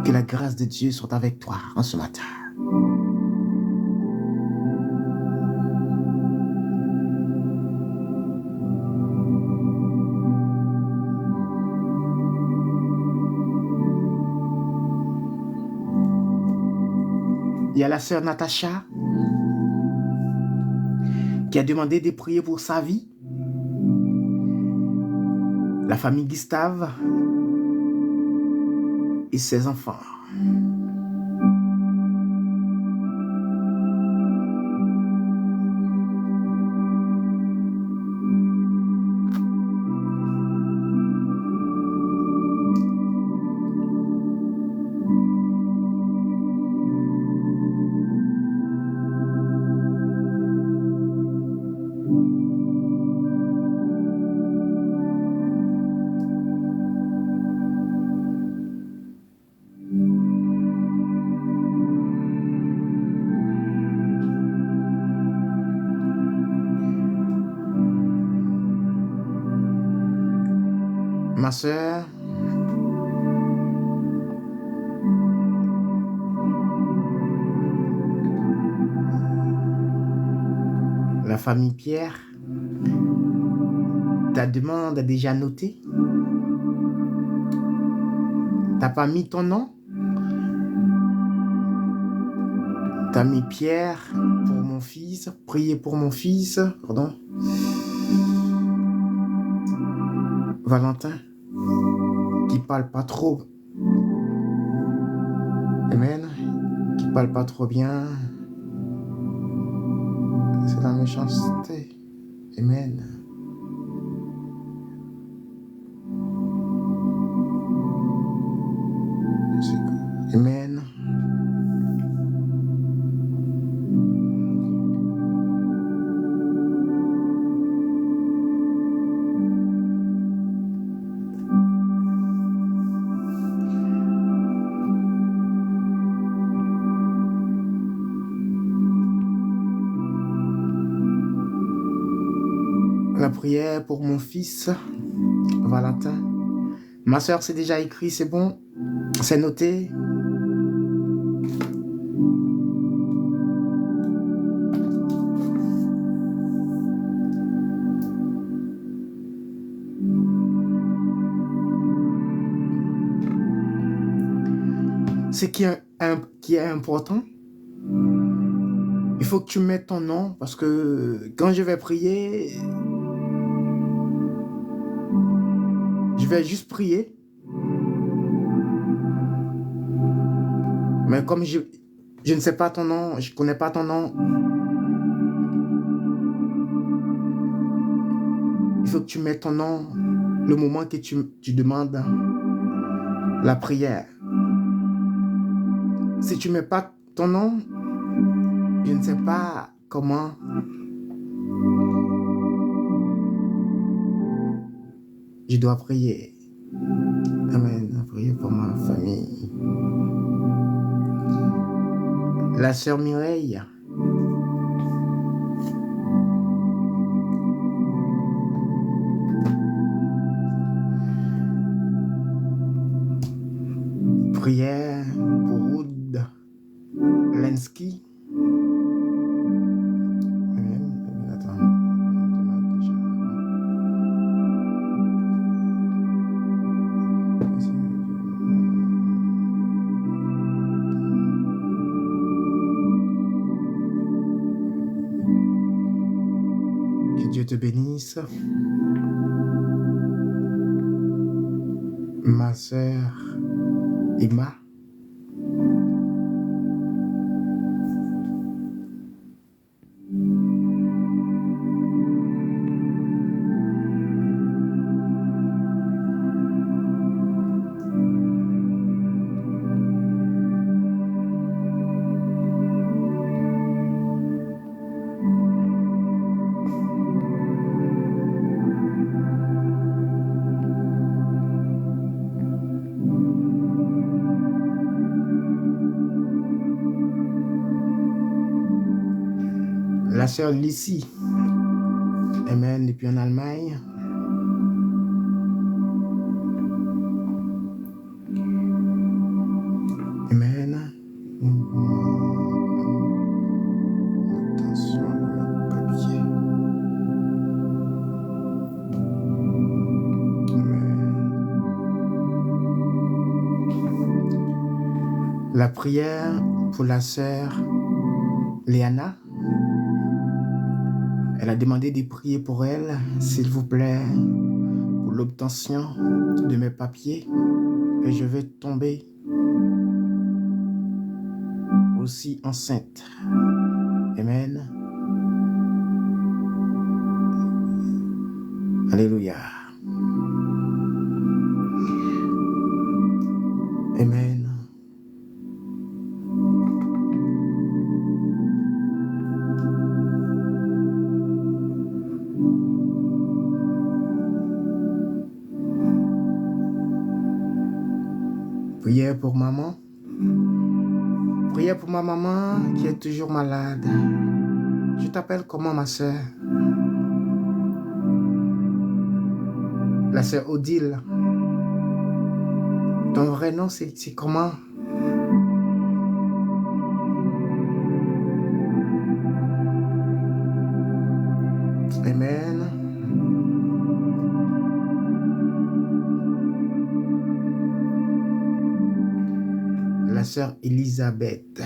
A: Que la grâce de Dieu soit avec toi en ce matin. Il y a la sœur Natacha qui a demandé de prier pour sa vie. La famille Gustave et ses enfants. Ma sœur, la famille Pierre, ta demande est déjà notée. T'as pas mis ton nom? T'as mis Pierre pour mon fils, prier pour mon fils, pardon. Valentin, qui parle pas trop. Amen. Qui parle pas trop bien. C'est la méchanceté. Amen. Amen. La prière pour mon fils, Valentin. Ma soeur, c'est déjà écrit, c'est bon? C'est noté? Ce qui est important, il faut que tu mettes ton nom parce que quand je vais prier, je vais juste prier. Mais comme je ne sais pas ton nom, je ne connais pas ton nom, il faut que tu mettes ton nom le moment que tu demandes la prière. Si tu ne mets pas ton nom, je ne sais pas comment je dois prier. Amen. Priez pour ma famille. La sœur Mireille. Prière pour Ruth Lenski. Que Dieu te bénisse. Ma sœur Emma. La sœur Lucie, amen, depuis en Allemagne. La prière pour la sœur Léana. Elle a demandé de prier pour elle, s'il vous plaît, pour l'obtention de mes papiers. Et je vais tomber aussi enceinte. Amen. Alléluia. Amen. Prière pour maman. Prière pour ma maman qui est toujours malade. Je t'appelle comment, ma soeur? La sœur Odile. Ton vrai nom, c'est comment? Amen. La sœur Elisabeth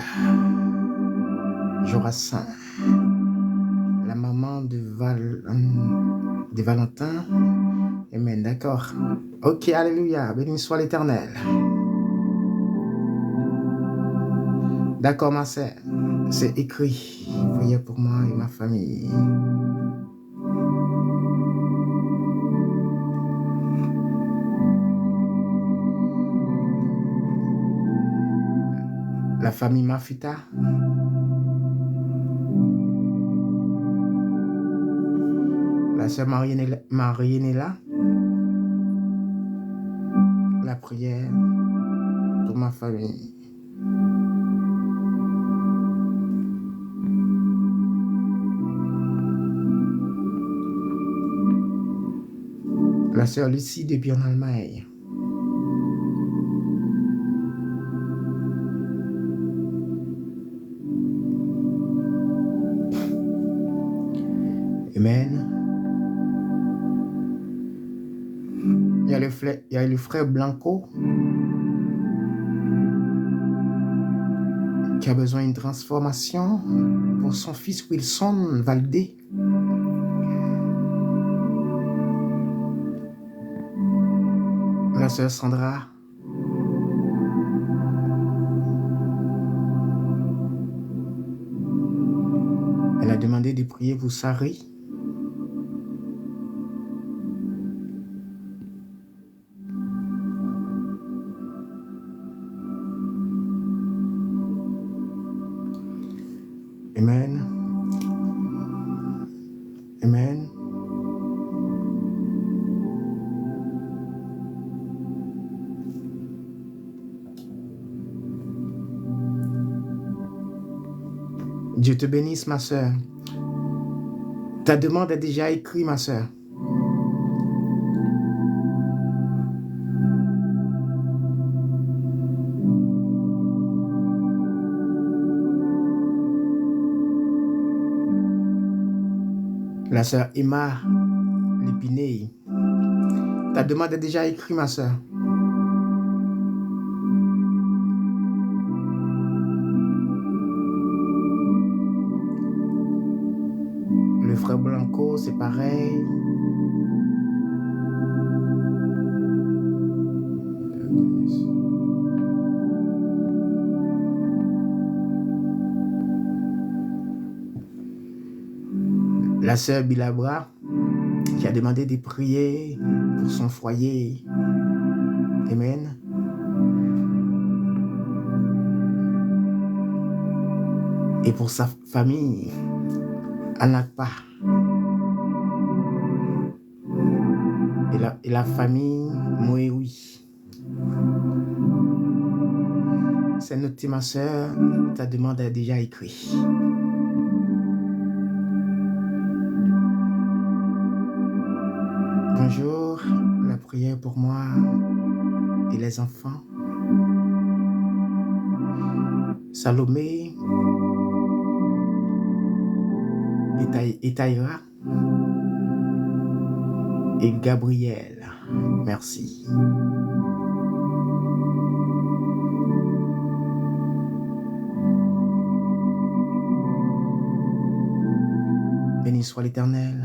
A: Jorassin, la maman de Valentin. Amen, d'accord. Ok, alléluia, béni soit l'Éternel. D'accord, ma sœur, c'est écrit. Priez pour moi et ma famille. La famille Mafita. La sœur Marienella. La prière pour ma famille. La sœur Lucie depuis en Allemagne. Amen. Il y a le frère Blanco qui a besoin d'une transformation pour son fils Wilson Valdé. La sœur Sandra. Elle a demandé de prier pour Sari. Amen. Amen. Dieu te bénisse, ma sœur. Ta demande est déjà écrite, ma sœur. La sœur Emma Lépiney. Ta demande est déjà écrite, ma sœur. Le frère Blanco, c'est pareil. La sœur Bilabra qui a demandé de prier pour son foyer. Amen. Et pour sa famille, Anakpa. Et la famille Moeoui. C'est noté, ma sœur, ta demande est déjà écrite. Bonjour, la prière pour moi et les enfants. Salomé et Taïra et Gabriel. Merci. Béni soit l'Éternel.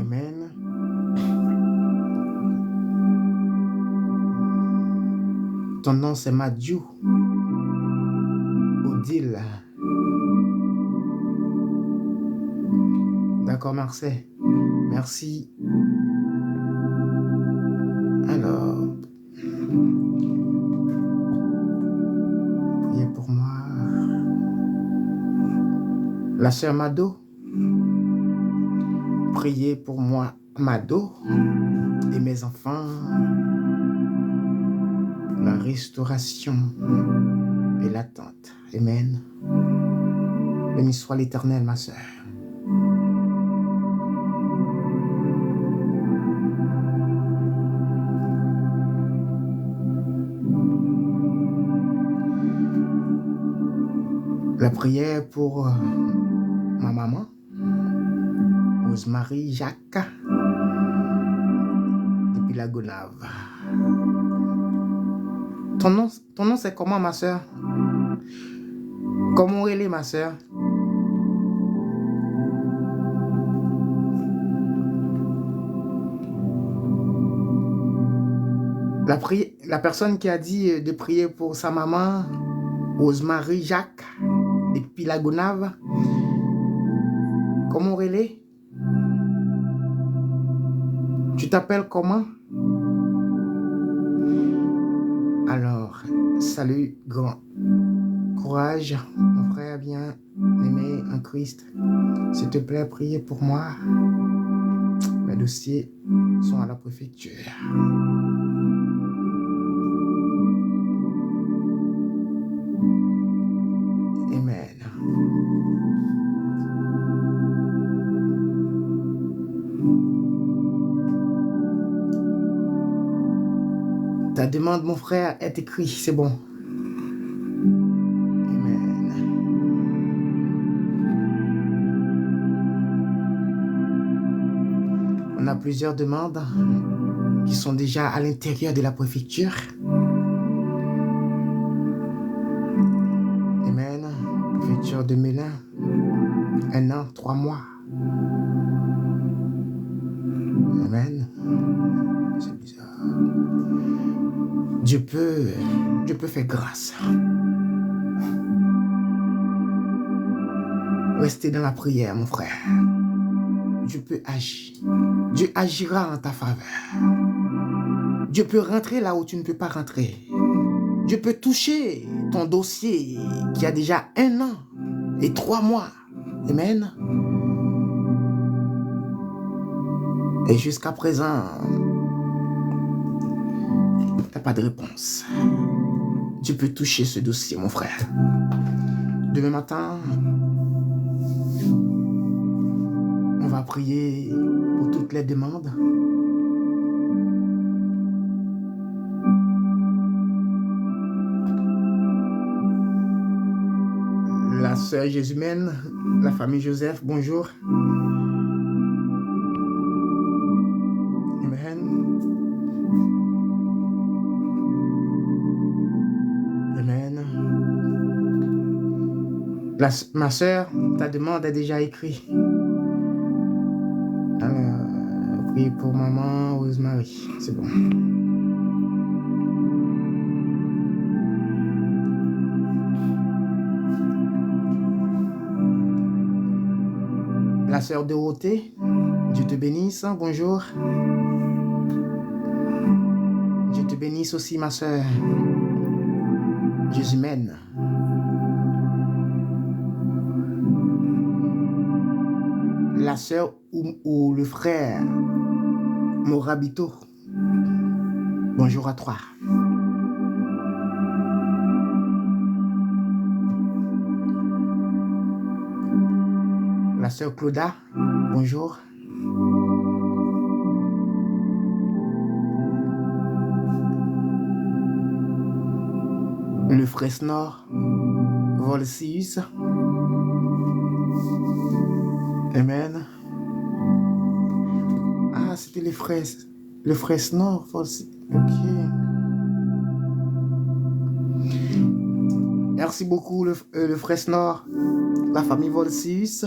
A: Amen. Ton nom c'est Madiou. Odile. D'accord, Marseille. Merci. Alors, priez pour moi. La sœur Mado. Priez pour moi, Mado, et mes enfants. La restauration et l'attente. Amen. Béni soit l'Éternel, ma sœur. La prière pour ma maman, Rosemary Jacques, depuis la Gonave. Ton nom c'est comment, ma sœur? Comment elle est, ma sœur? La personne qui a dit de prier pour sa maman, Rosemary Jacques, depuis la Gonave, comment elle est? Tu t'appelles comment? Alors, salut, grand courage, mon frère bien-aimé en Christ. S'il te plaît, priez pour moi. Mes dossiers sont à la préfecture. Amen. Ta demande, mon frère, est écrite, c'est bon. Amen. On a plusieurs demandes qui sont déjà à l'intérieur de la préfecture. Amen. Préfecture de Mélin. 1 an, 3 mois. Amen. C'est bizarre. Dieu peut faire grâce. Restez dans la prière, mon frère. Dieu peut agir. Dieu agira en ta faveur. Dieu peut rentrer là où tu ne peux pas rentrer. Dieu peut toucher ton dossier qui a déjà 1 an et 3 mois. Amen. Et jusqu'à présent, tu n'as pas de réponse. Dieu peut toucher ce dossier, mon frère. Demain matin, on va prier pour toutes les demandes. La sœur Jésumène, la famille Joseph, bonjour. Amen. Amen. Ma sœur, ta demande est déjà écrite. Alors, priez pour maman Rosemary, c'est bon. La sœur Dorothée, Dieu te bénisse, bonjour. Dieu te bénisse aussi, ma sœur Jésumène. La sœur ou le frère Morabito, bonjour à toi. La sœur Claudia, bonjour. Le frère Snor, Volsius. Amen. Ah, c'était les frères. Le Fresnor, ok. Merci beaucoup, le Fresnor, la famille Volsius.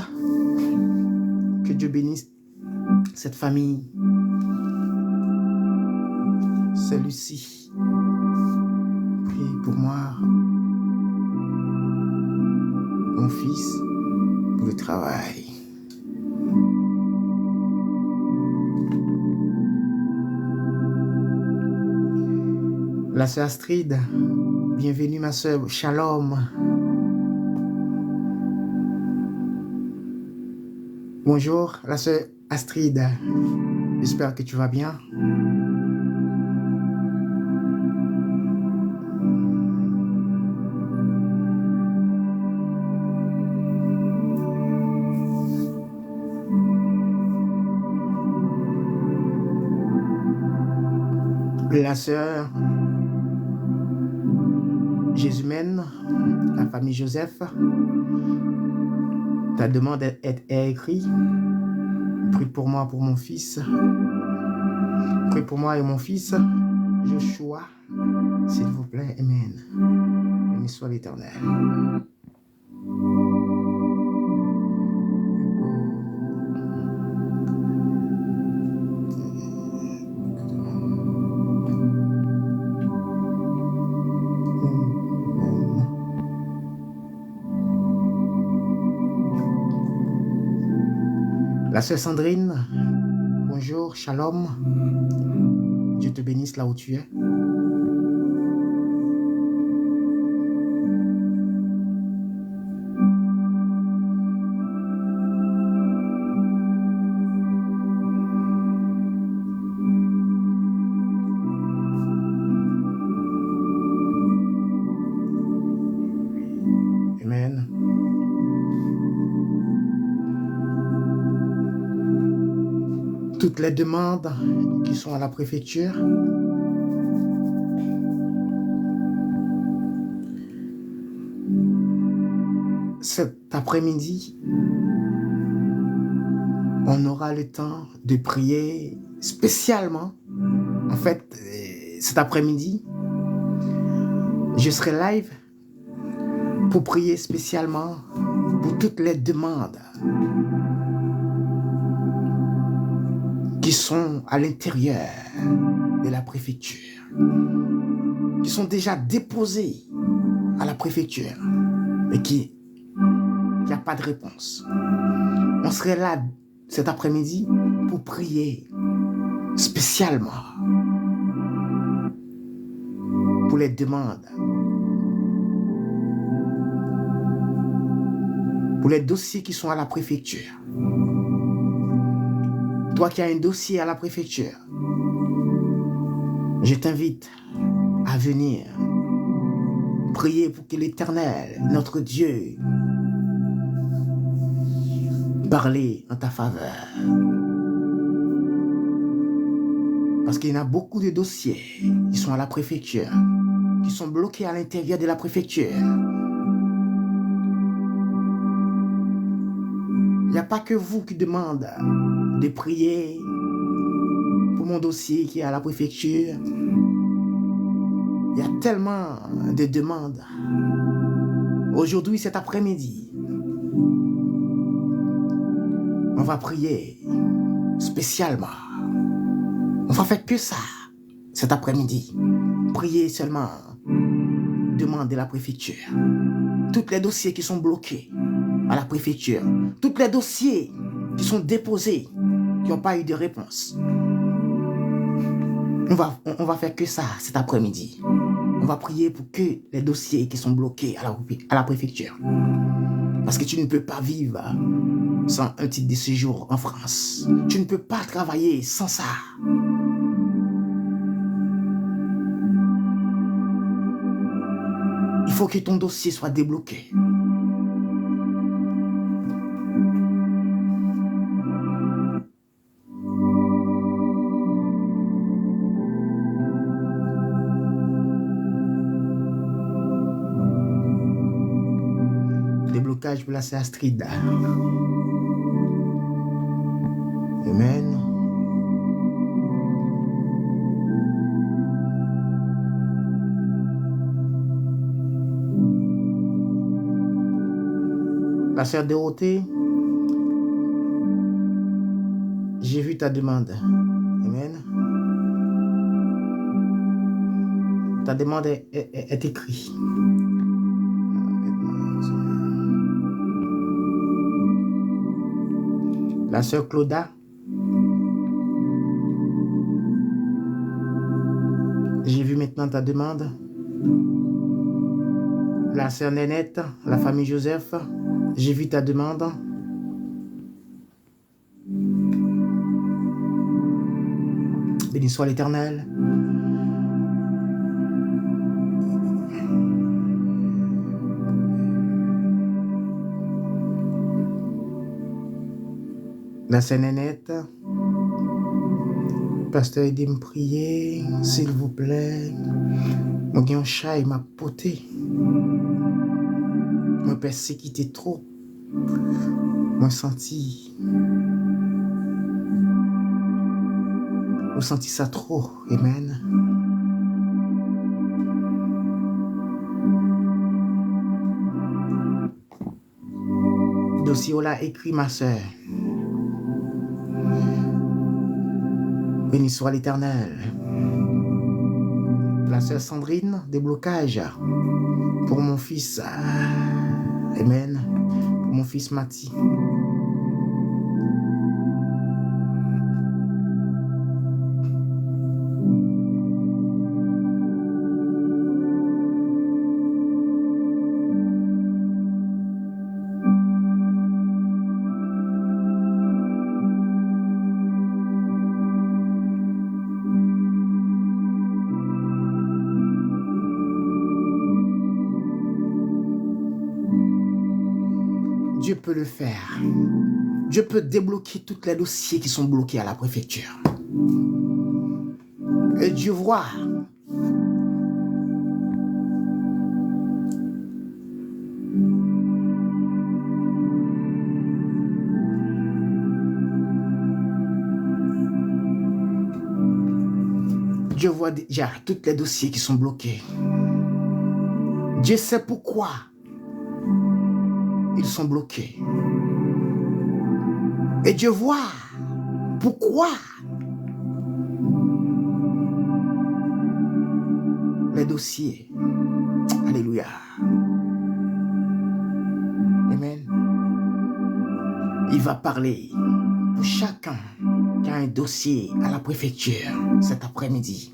A: Que Dieu bénisse cette famille. C'est Lucie. Priez pour moi, mon fils, pour le travail. La sœur Astrid, bienvenue ma sœur, shalom. Bonjour la sœur Astrid, j'espère que tu vas bien. La sœur Jésumène, la famille Joseph, ta demande est écrite. Prie pour moi, pour mon fils. Prie pour moi et mon fils, Joshua, s'il vous plaît. Amen. Béni soit l'Éternel. La sœur Sandrine, bonjour, shalom. Dieu te bénisse là où tu es. Amen. Toutes les demandes qui sont à la préfecture, cet après-midi, on aura le temps de prier spécialement. En fait, cet après-midi, je serai live pour prier spécialement pour toutes les demandes qui sont à l'intérieur de la préfecture, qui sont déjà déposées à la préfecture et qui n'y a pas de réponse. On serait là cet après-midi pour prier spécialement pour les demandes, pour les dossiers qui sont à la préfecture. Toi qui as un dossier à la préfecture, je t'invite à venir prier pour que l'Éternel, notre Dieu, parle en ta faveur. Parce qu'il y en a beaucoup de dossiers qui sont à la préfecture, qui sont bloqués à l'intérieur de la préfecture. Il n'y a pas que vous qui demandez de prier pour mon dossier qui est à la préfecture. Il y a tellement de demandes. Aujourd'hui, cet après-midi, on va prier spécialement. On va faire que ça cet après-midi. Prier seulement, demander la préfecture. Tous les dossiers qui sont bloqués à la préfecture, tous les dossiers qui sont déposés, qui n'ont pas eu de réponse. On va faire que ça cet après-midi. On va prier pour que les dossiers qui sont bloqués à la préfecture. Parce que tu ne peux pas vivre sans un titre de séjour en France. Tu ne peux pas travailler sans ça. Il faut que ton dossier soit débloqué. Déblocage pour la sœur Astrid. Amen. La sœur Dorothée, j'ai vu ta demande. Amen. Ta demande est écrite. La sœur Claudia, j'ai vu maintenant ta demande. La sœur Nénette, la famille Joseph, j'ai vu ta demande. Béni soit l'Éternel. La sœur Nénette, pasteur, aidez me prier, s'il vous plaît. Moi, j'ai un chat, il m'a poté. Moi, persécuté trop. Moi, senti ça trop. Amen. Dossier là écrit ma soeur. Béni soit l'Éternel. La sœur Sandrine, déblocage pour mon fils. Amen. Pour mon fils Mati. Dieu peut le faire. Dieu peut débloquer tous les dossiers qui sont bloqués à la préfecture. Et Dieu voit. Dieu voit déjà tous les dossiers qui sont bloqués. Dieu sait pourquoi ils sont bloqués. Et Dieu voit pourquoi les dossiers. Alléluia. Amen. Il va parler pour chacun qui a un dossier à la préfecture cet après-midi.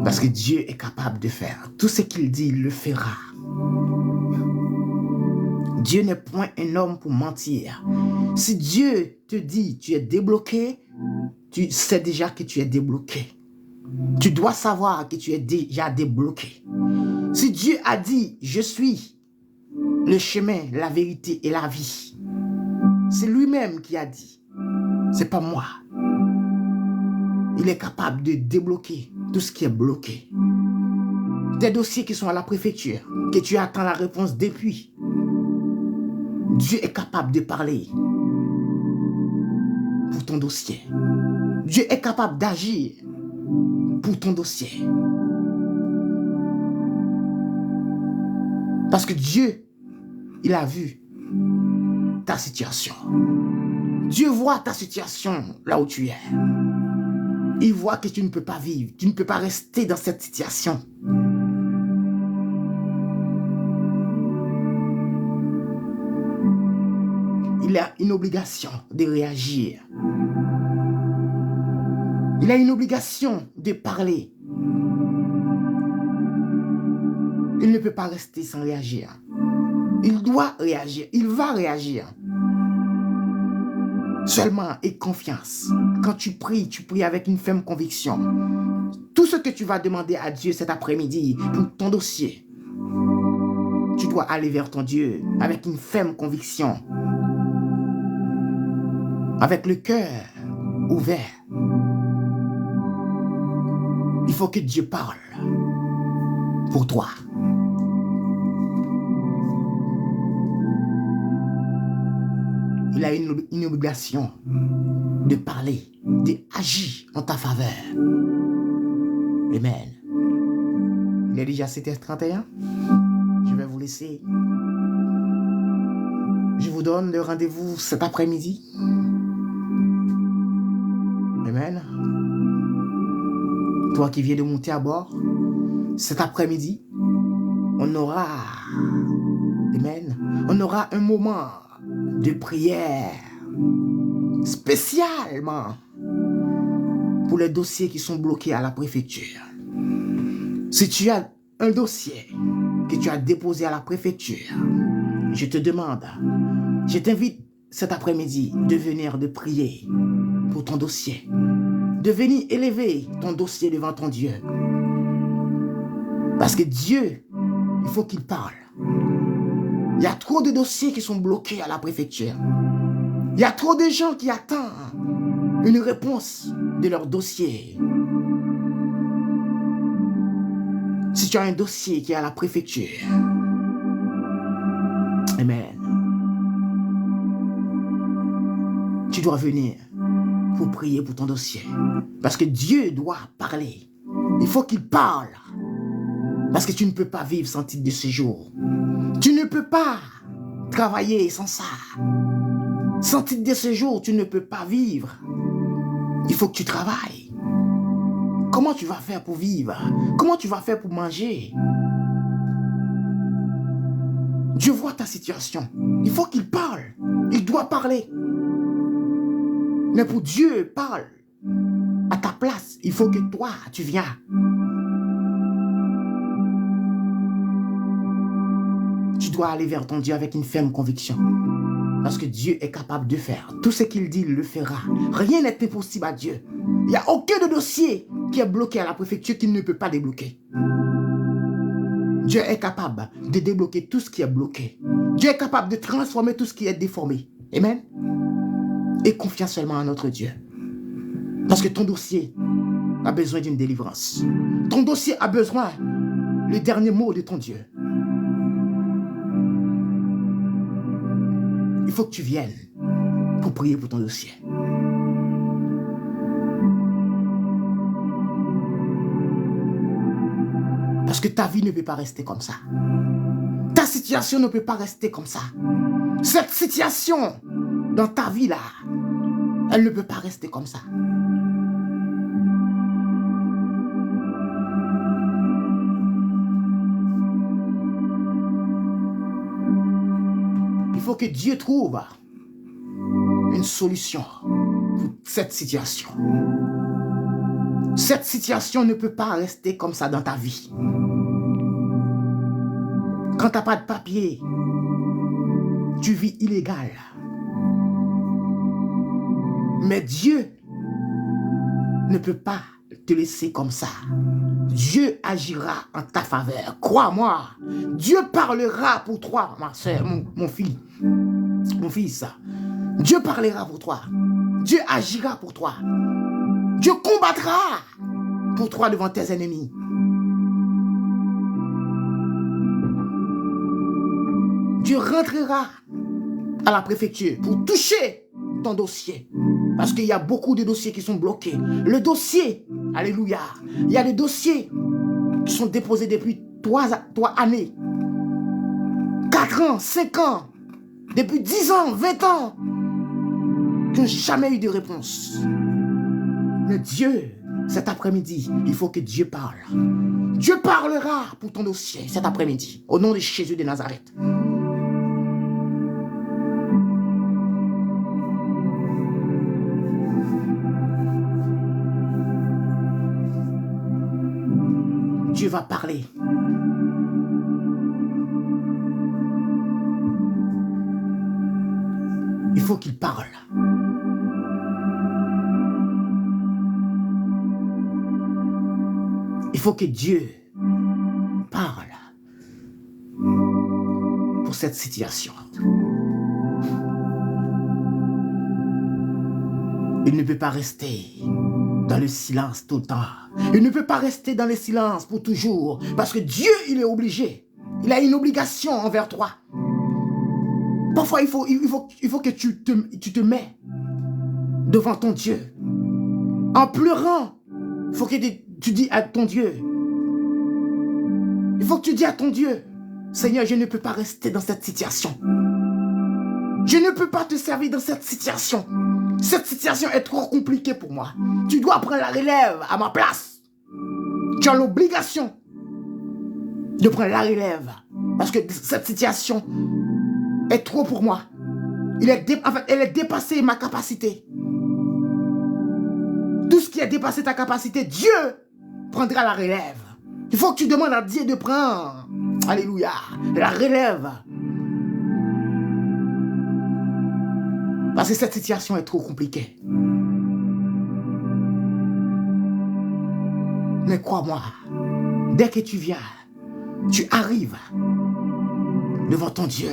A: Parce que Dieu est capable de faire. Tout ce qu'il dit, il le fera. Dieu n'est point un homme pour mentir. Si Dieu te dit tu es débloqué, tu sais déjà que tu es débloqué. Tu dois savoir que tu es déjà débloqué. Si Dieu a dit je suis le chemin, la vérité et la vie, c'est lui-même qui a dit. C'est pas moi. Il est capable de débloquer tout ce qui est bloqué. Tes dossiers qui sont à la préfecture, que tu attends la réponse depuis. Dieu est capable de parler pour ton dossier. Dieu est capable d'agir pour ton dossier. Parce que Dieu, il a vu ta situation. Dieu voit ta situation là où tu es. Il voit que tu ne peux pas vivre, tu ne peux pas rester dans cette situation. Il a une obligation de réagir. Il a une obligation de parler. Il ne peut pas rester sans réagir. Il doit réagir, il va réagir. Seulement aie confiance. Quand tu pries avec une ferme conviction. Tout ce que tu vas demander à Dieu cet après-midi pour ton dossier, tu dois aller vers ton Dieu avec une ferme conviction. Avec le cœur ouvert. Il faut que Dieu parle pour toi. Il a une obligation de parler, d'agir en ta faveur. Amen. Il est déjà 7h31. Je vais vous laisser. Je vous donne le rendez-vous cet après-midi. Amen. Toi qui viens de monter à bord, cet après-midi, on aura, amen, on aura un moment de prière spécialement pour les dossiers qui sont bloqués à la préfecture. Si tu as un dossier que tu as déposé à la préfecture, je te demande, je t'invite cet après-midi de venir de prier pour ton dossier, de venir élever ton dossier devant ton Dieu. Parce que Dieu, il faut qu'il parle. Il y a trop de dossiers qui sont bloqués à la préfecture. Il y a trop de gens qui attendent une réponse de leur dossier. Si tu as un dossier qui est à la préfecture, amen, tu dois venir pour prier pour ton dossier. Parce que Dieu doit parler. Il faut qu'il parle. Parce que tu ne peux pas vivre sans titre de séjour. Tu ne peux pas travailler sans ça. Sans titre de séjour, tu ne peux pas vivre. Il faut que tu travailles. Comment tu vas faire pour vivre? Comment tu vas faire pour manger? Dieu voit ta situation. Il faut qu'il parle. Il doit parler. Mais pour Dieu parle à ta place, il faut que toi, tu viens. Tu dois aller vers ton Dieu avec une ferme conviction. Parce que Dieu est capable de faire. Tout ce qu'il dit, il le fera. Rien n'est impossible à Dieu. Il n'y a aucun de dossier qui est bloqué à la préfecture qu'il ne peut pas débloquer. Dieu est capable de débloquer tout ce qui est bloqué. Dieu est capable de transformer tout ce qui est déformé. Amen. Et confiance seulement à notre Dieu. Parce que ton dossier a besoin d'une délivrance. Ton dossier a besoin du dernier mot de ton Dieu. Il faut que tu viennes pour prier pour ton dossier. Parce que ta vie ne peut pas rester comme ça. Ta situation ne peut pas rester comme ça. Cette situation dans ta vie là, elle ne peut pas rester comme ça. Il faut que Dieu trouve une solution pour cette situation. Cette situation ne peut pas rester comme ça dans ta vie. Quand tu n'as pas de papier, tu vis illégal. Mais Dieu ne peut pas te laisser comme ça. Dieu agira en ta faveur. Crois-moi. Dieu parlera pour toi, ma soeur, mon fils. Dieu parlera pour toi. Dieu agira pour toi. Dieu combattra pour toi devant tes ennemis. Dieu rentrera à la préfecture pour toucher ton dossier. Parce qu'il y a beaucoup de dossiers qui sont bloqués. Le dossier, alléluia, il y a des dossiers qui sont déposés depuis 3 années, 4 ans, 5 ans, depuis 10 ans, 20 ans, qui n'ont jamais eu de réponse. Mais Dieu, cet après-midi, il faut que Dieu parle. Dieu parlera pour ton dossier cet après-midi, au nom de Jésus de Nazareth. Dieu va parler. Il faut qu'il parle. Il faut que Dieu parle pour cette situation. Il ne peut pas rester dans le silence tout le temps. Il ne peut pas rester dans le silence pour toujours. Parce que Dieu, il est obligé. Il a une obligation envers toi. Parfois, il faut que tu te mets devant ton Dieu. En pleurant, il faut que tu dis à ton Dieu. Il faut que tu dis à ton Dieu, Seigneur, je ne peux pas rester dans cette situation. Je ne peux pas te servir dans cette situation. Cette situation est trop compliquée pour moi. Tu dois prendre la relève à ma place. Tu as l'obligation de prendre la relève. Parce que cette situation est trop pour moi. En fait, elle est dépassée ma capacité. Tout ce qui est dépassé ta capacité, Dieu prendra la relève. Il faut que tu demandes à Dieu de prendre, alléluia, la relève. Parce que cette situation est trop compliquée. Mais crois-moi, dès que tu viens, tu arrives devant ton Dieu.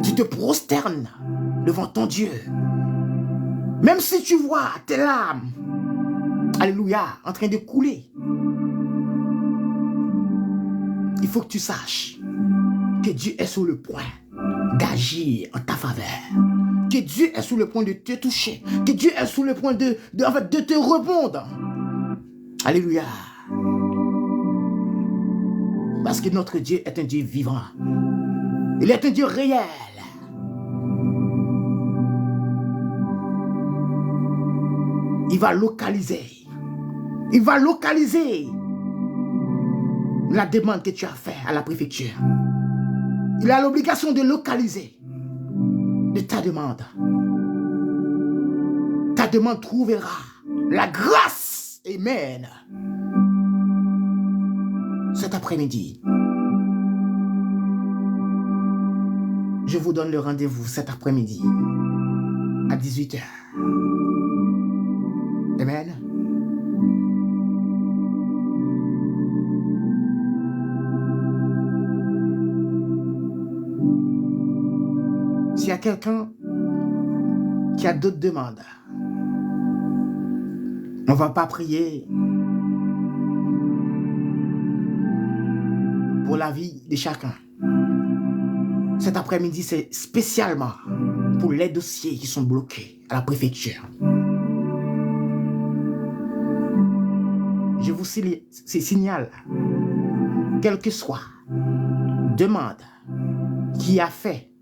A: Tu te prosternes devant ton Dieu. Même si tu vois tes larmes, alléluia, en train de couler, il faut que tu saches que Dieu est sur le point d'agir en ta faveur. Que Dieu est sur le point de te toucher. Que Dieu est sur le point de te répondre. Alléluia. Parce que notre Dieu est un Dieu vivant. Il est un Dieu réel. Il va localiser. Il va localiser la demande que tu as faite à la préfecture. Il a l'obligation de localiser de ta demande. Ta demande trouvera la grâce. Amen. Cet après-midi, je vous donne le rendez-vous cet après-midi à 18h. Amen. S'il y a quelqu'un qui a d'autres demandes, on ne va pas prier pour la vie de chacun. Cet après-midi, c'est spécialement pour les dossiers qui sont bloqués à la préfecture. Je vous signale, quelle que soit demande qui a fait,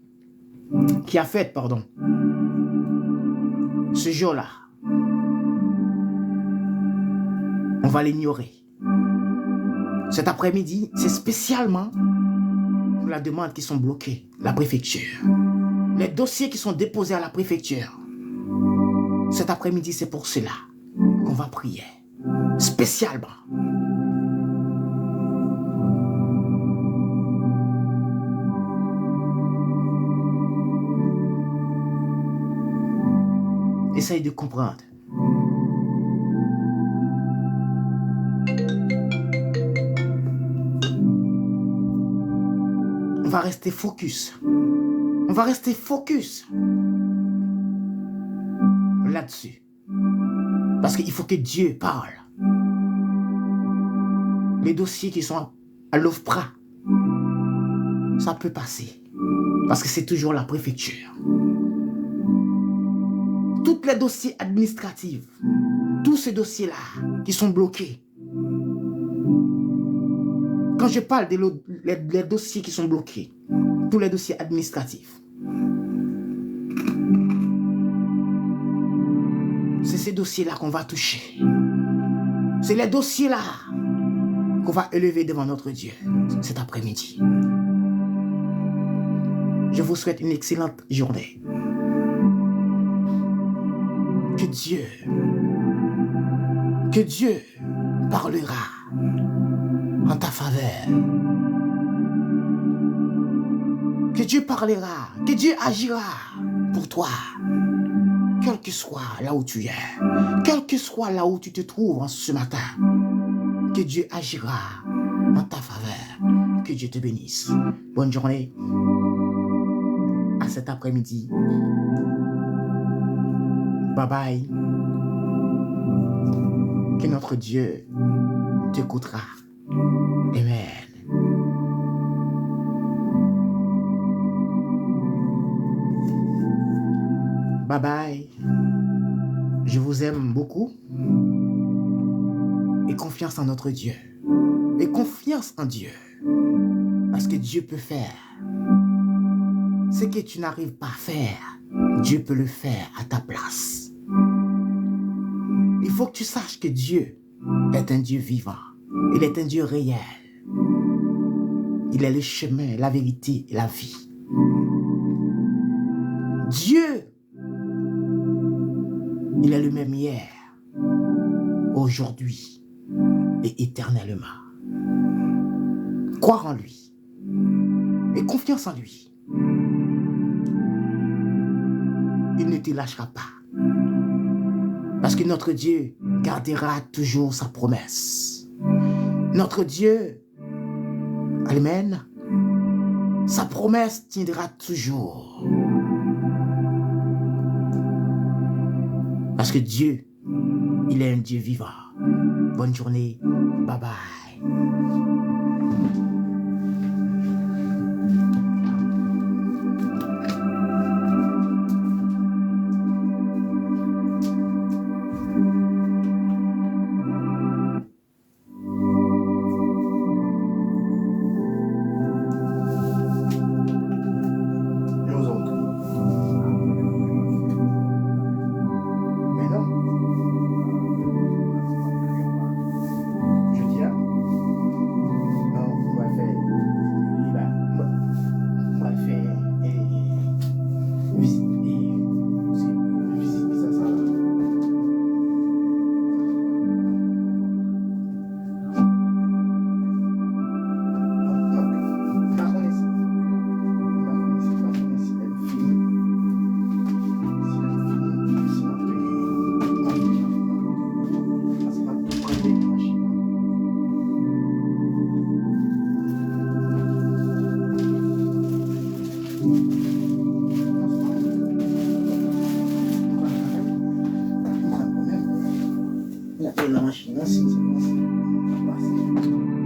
A: ce jour-là, on va l'ignorer. Cet après-midi, c'est spécialement pour la demande qui sont bloquées, la préfecture. Les dossiers qui sont déposés à la préfecture. Cet après-midi, c'est pour cela qu'on va prier. Spécialement. Essaye de comprendre. On va rester focus. On va rester focus là-dessus. Parce qu'il faut que Dieu parle. Les dossiers qui sont à l'OFPRA, ça peut passer. Parce que c'est toujours la préfecture. Tous les dossiers administratifs, tous ces dossiers-là qui sont bloqués. Quand je parle des dossiers qui sont bloqués, tous les dossiers administratifs, c'est ces dossiers-là qu'on va toucher. C'est les dossiers-là qu'on va élever devant notre Dieu cet après-midi. Je vous souhaite une excellente journée. Que Dieu parlera en ta faveur. Que Dieu parlera, que Dieu agira pour toi. Quel que soit là où tu es, quel que soit là où tu te trouves en ce matin, que Dieu agira en ta faveur. Que Dieu te bénisse. Bonne journée. À cet après-midi. Bye bye. Que notre Dieu t'écoutera. Amen. Bye bye. Je vous aime beaucoup. Et confiance en notre Dieu. Et confiance en Dieu. Parce que Dieu peut faire. Ce que tu n'arrives pas à faire, Dieu peut le faire à ta place. Il faut que tu saches que Dieu est un Dieu vivant. Il est un Dieu réel. Il est le chemin, la vérité et la vie. Dieu, il est le même hier, aujourd'hui et éternellement. Croire en lui et confiance en lui. Il ne te lâchera pas. Parce que notre Dieu gardera toujours sa promesse. Notre Dieu, Amen, sa promesse tiendra toujours. Parce que Dieu, il est un Dieu vivant. Bonne journée. Bye bye. La machine, c'est bon, ça va passer.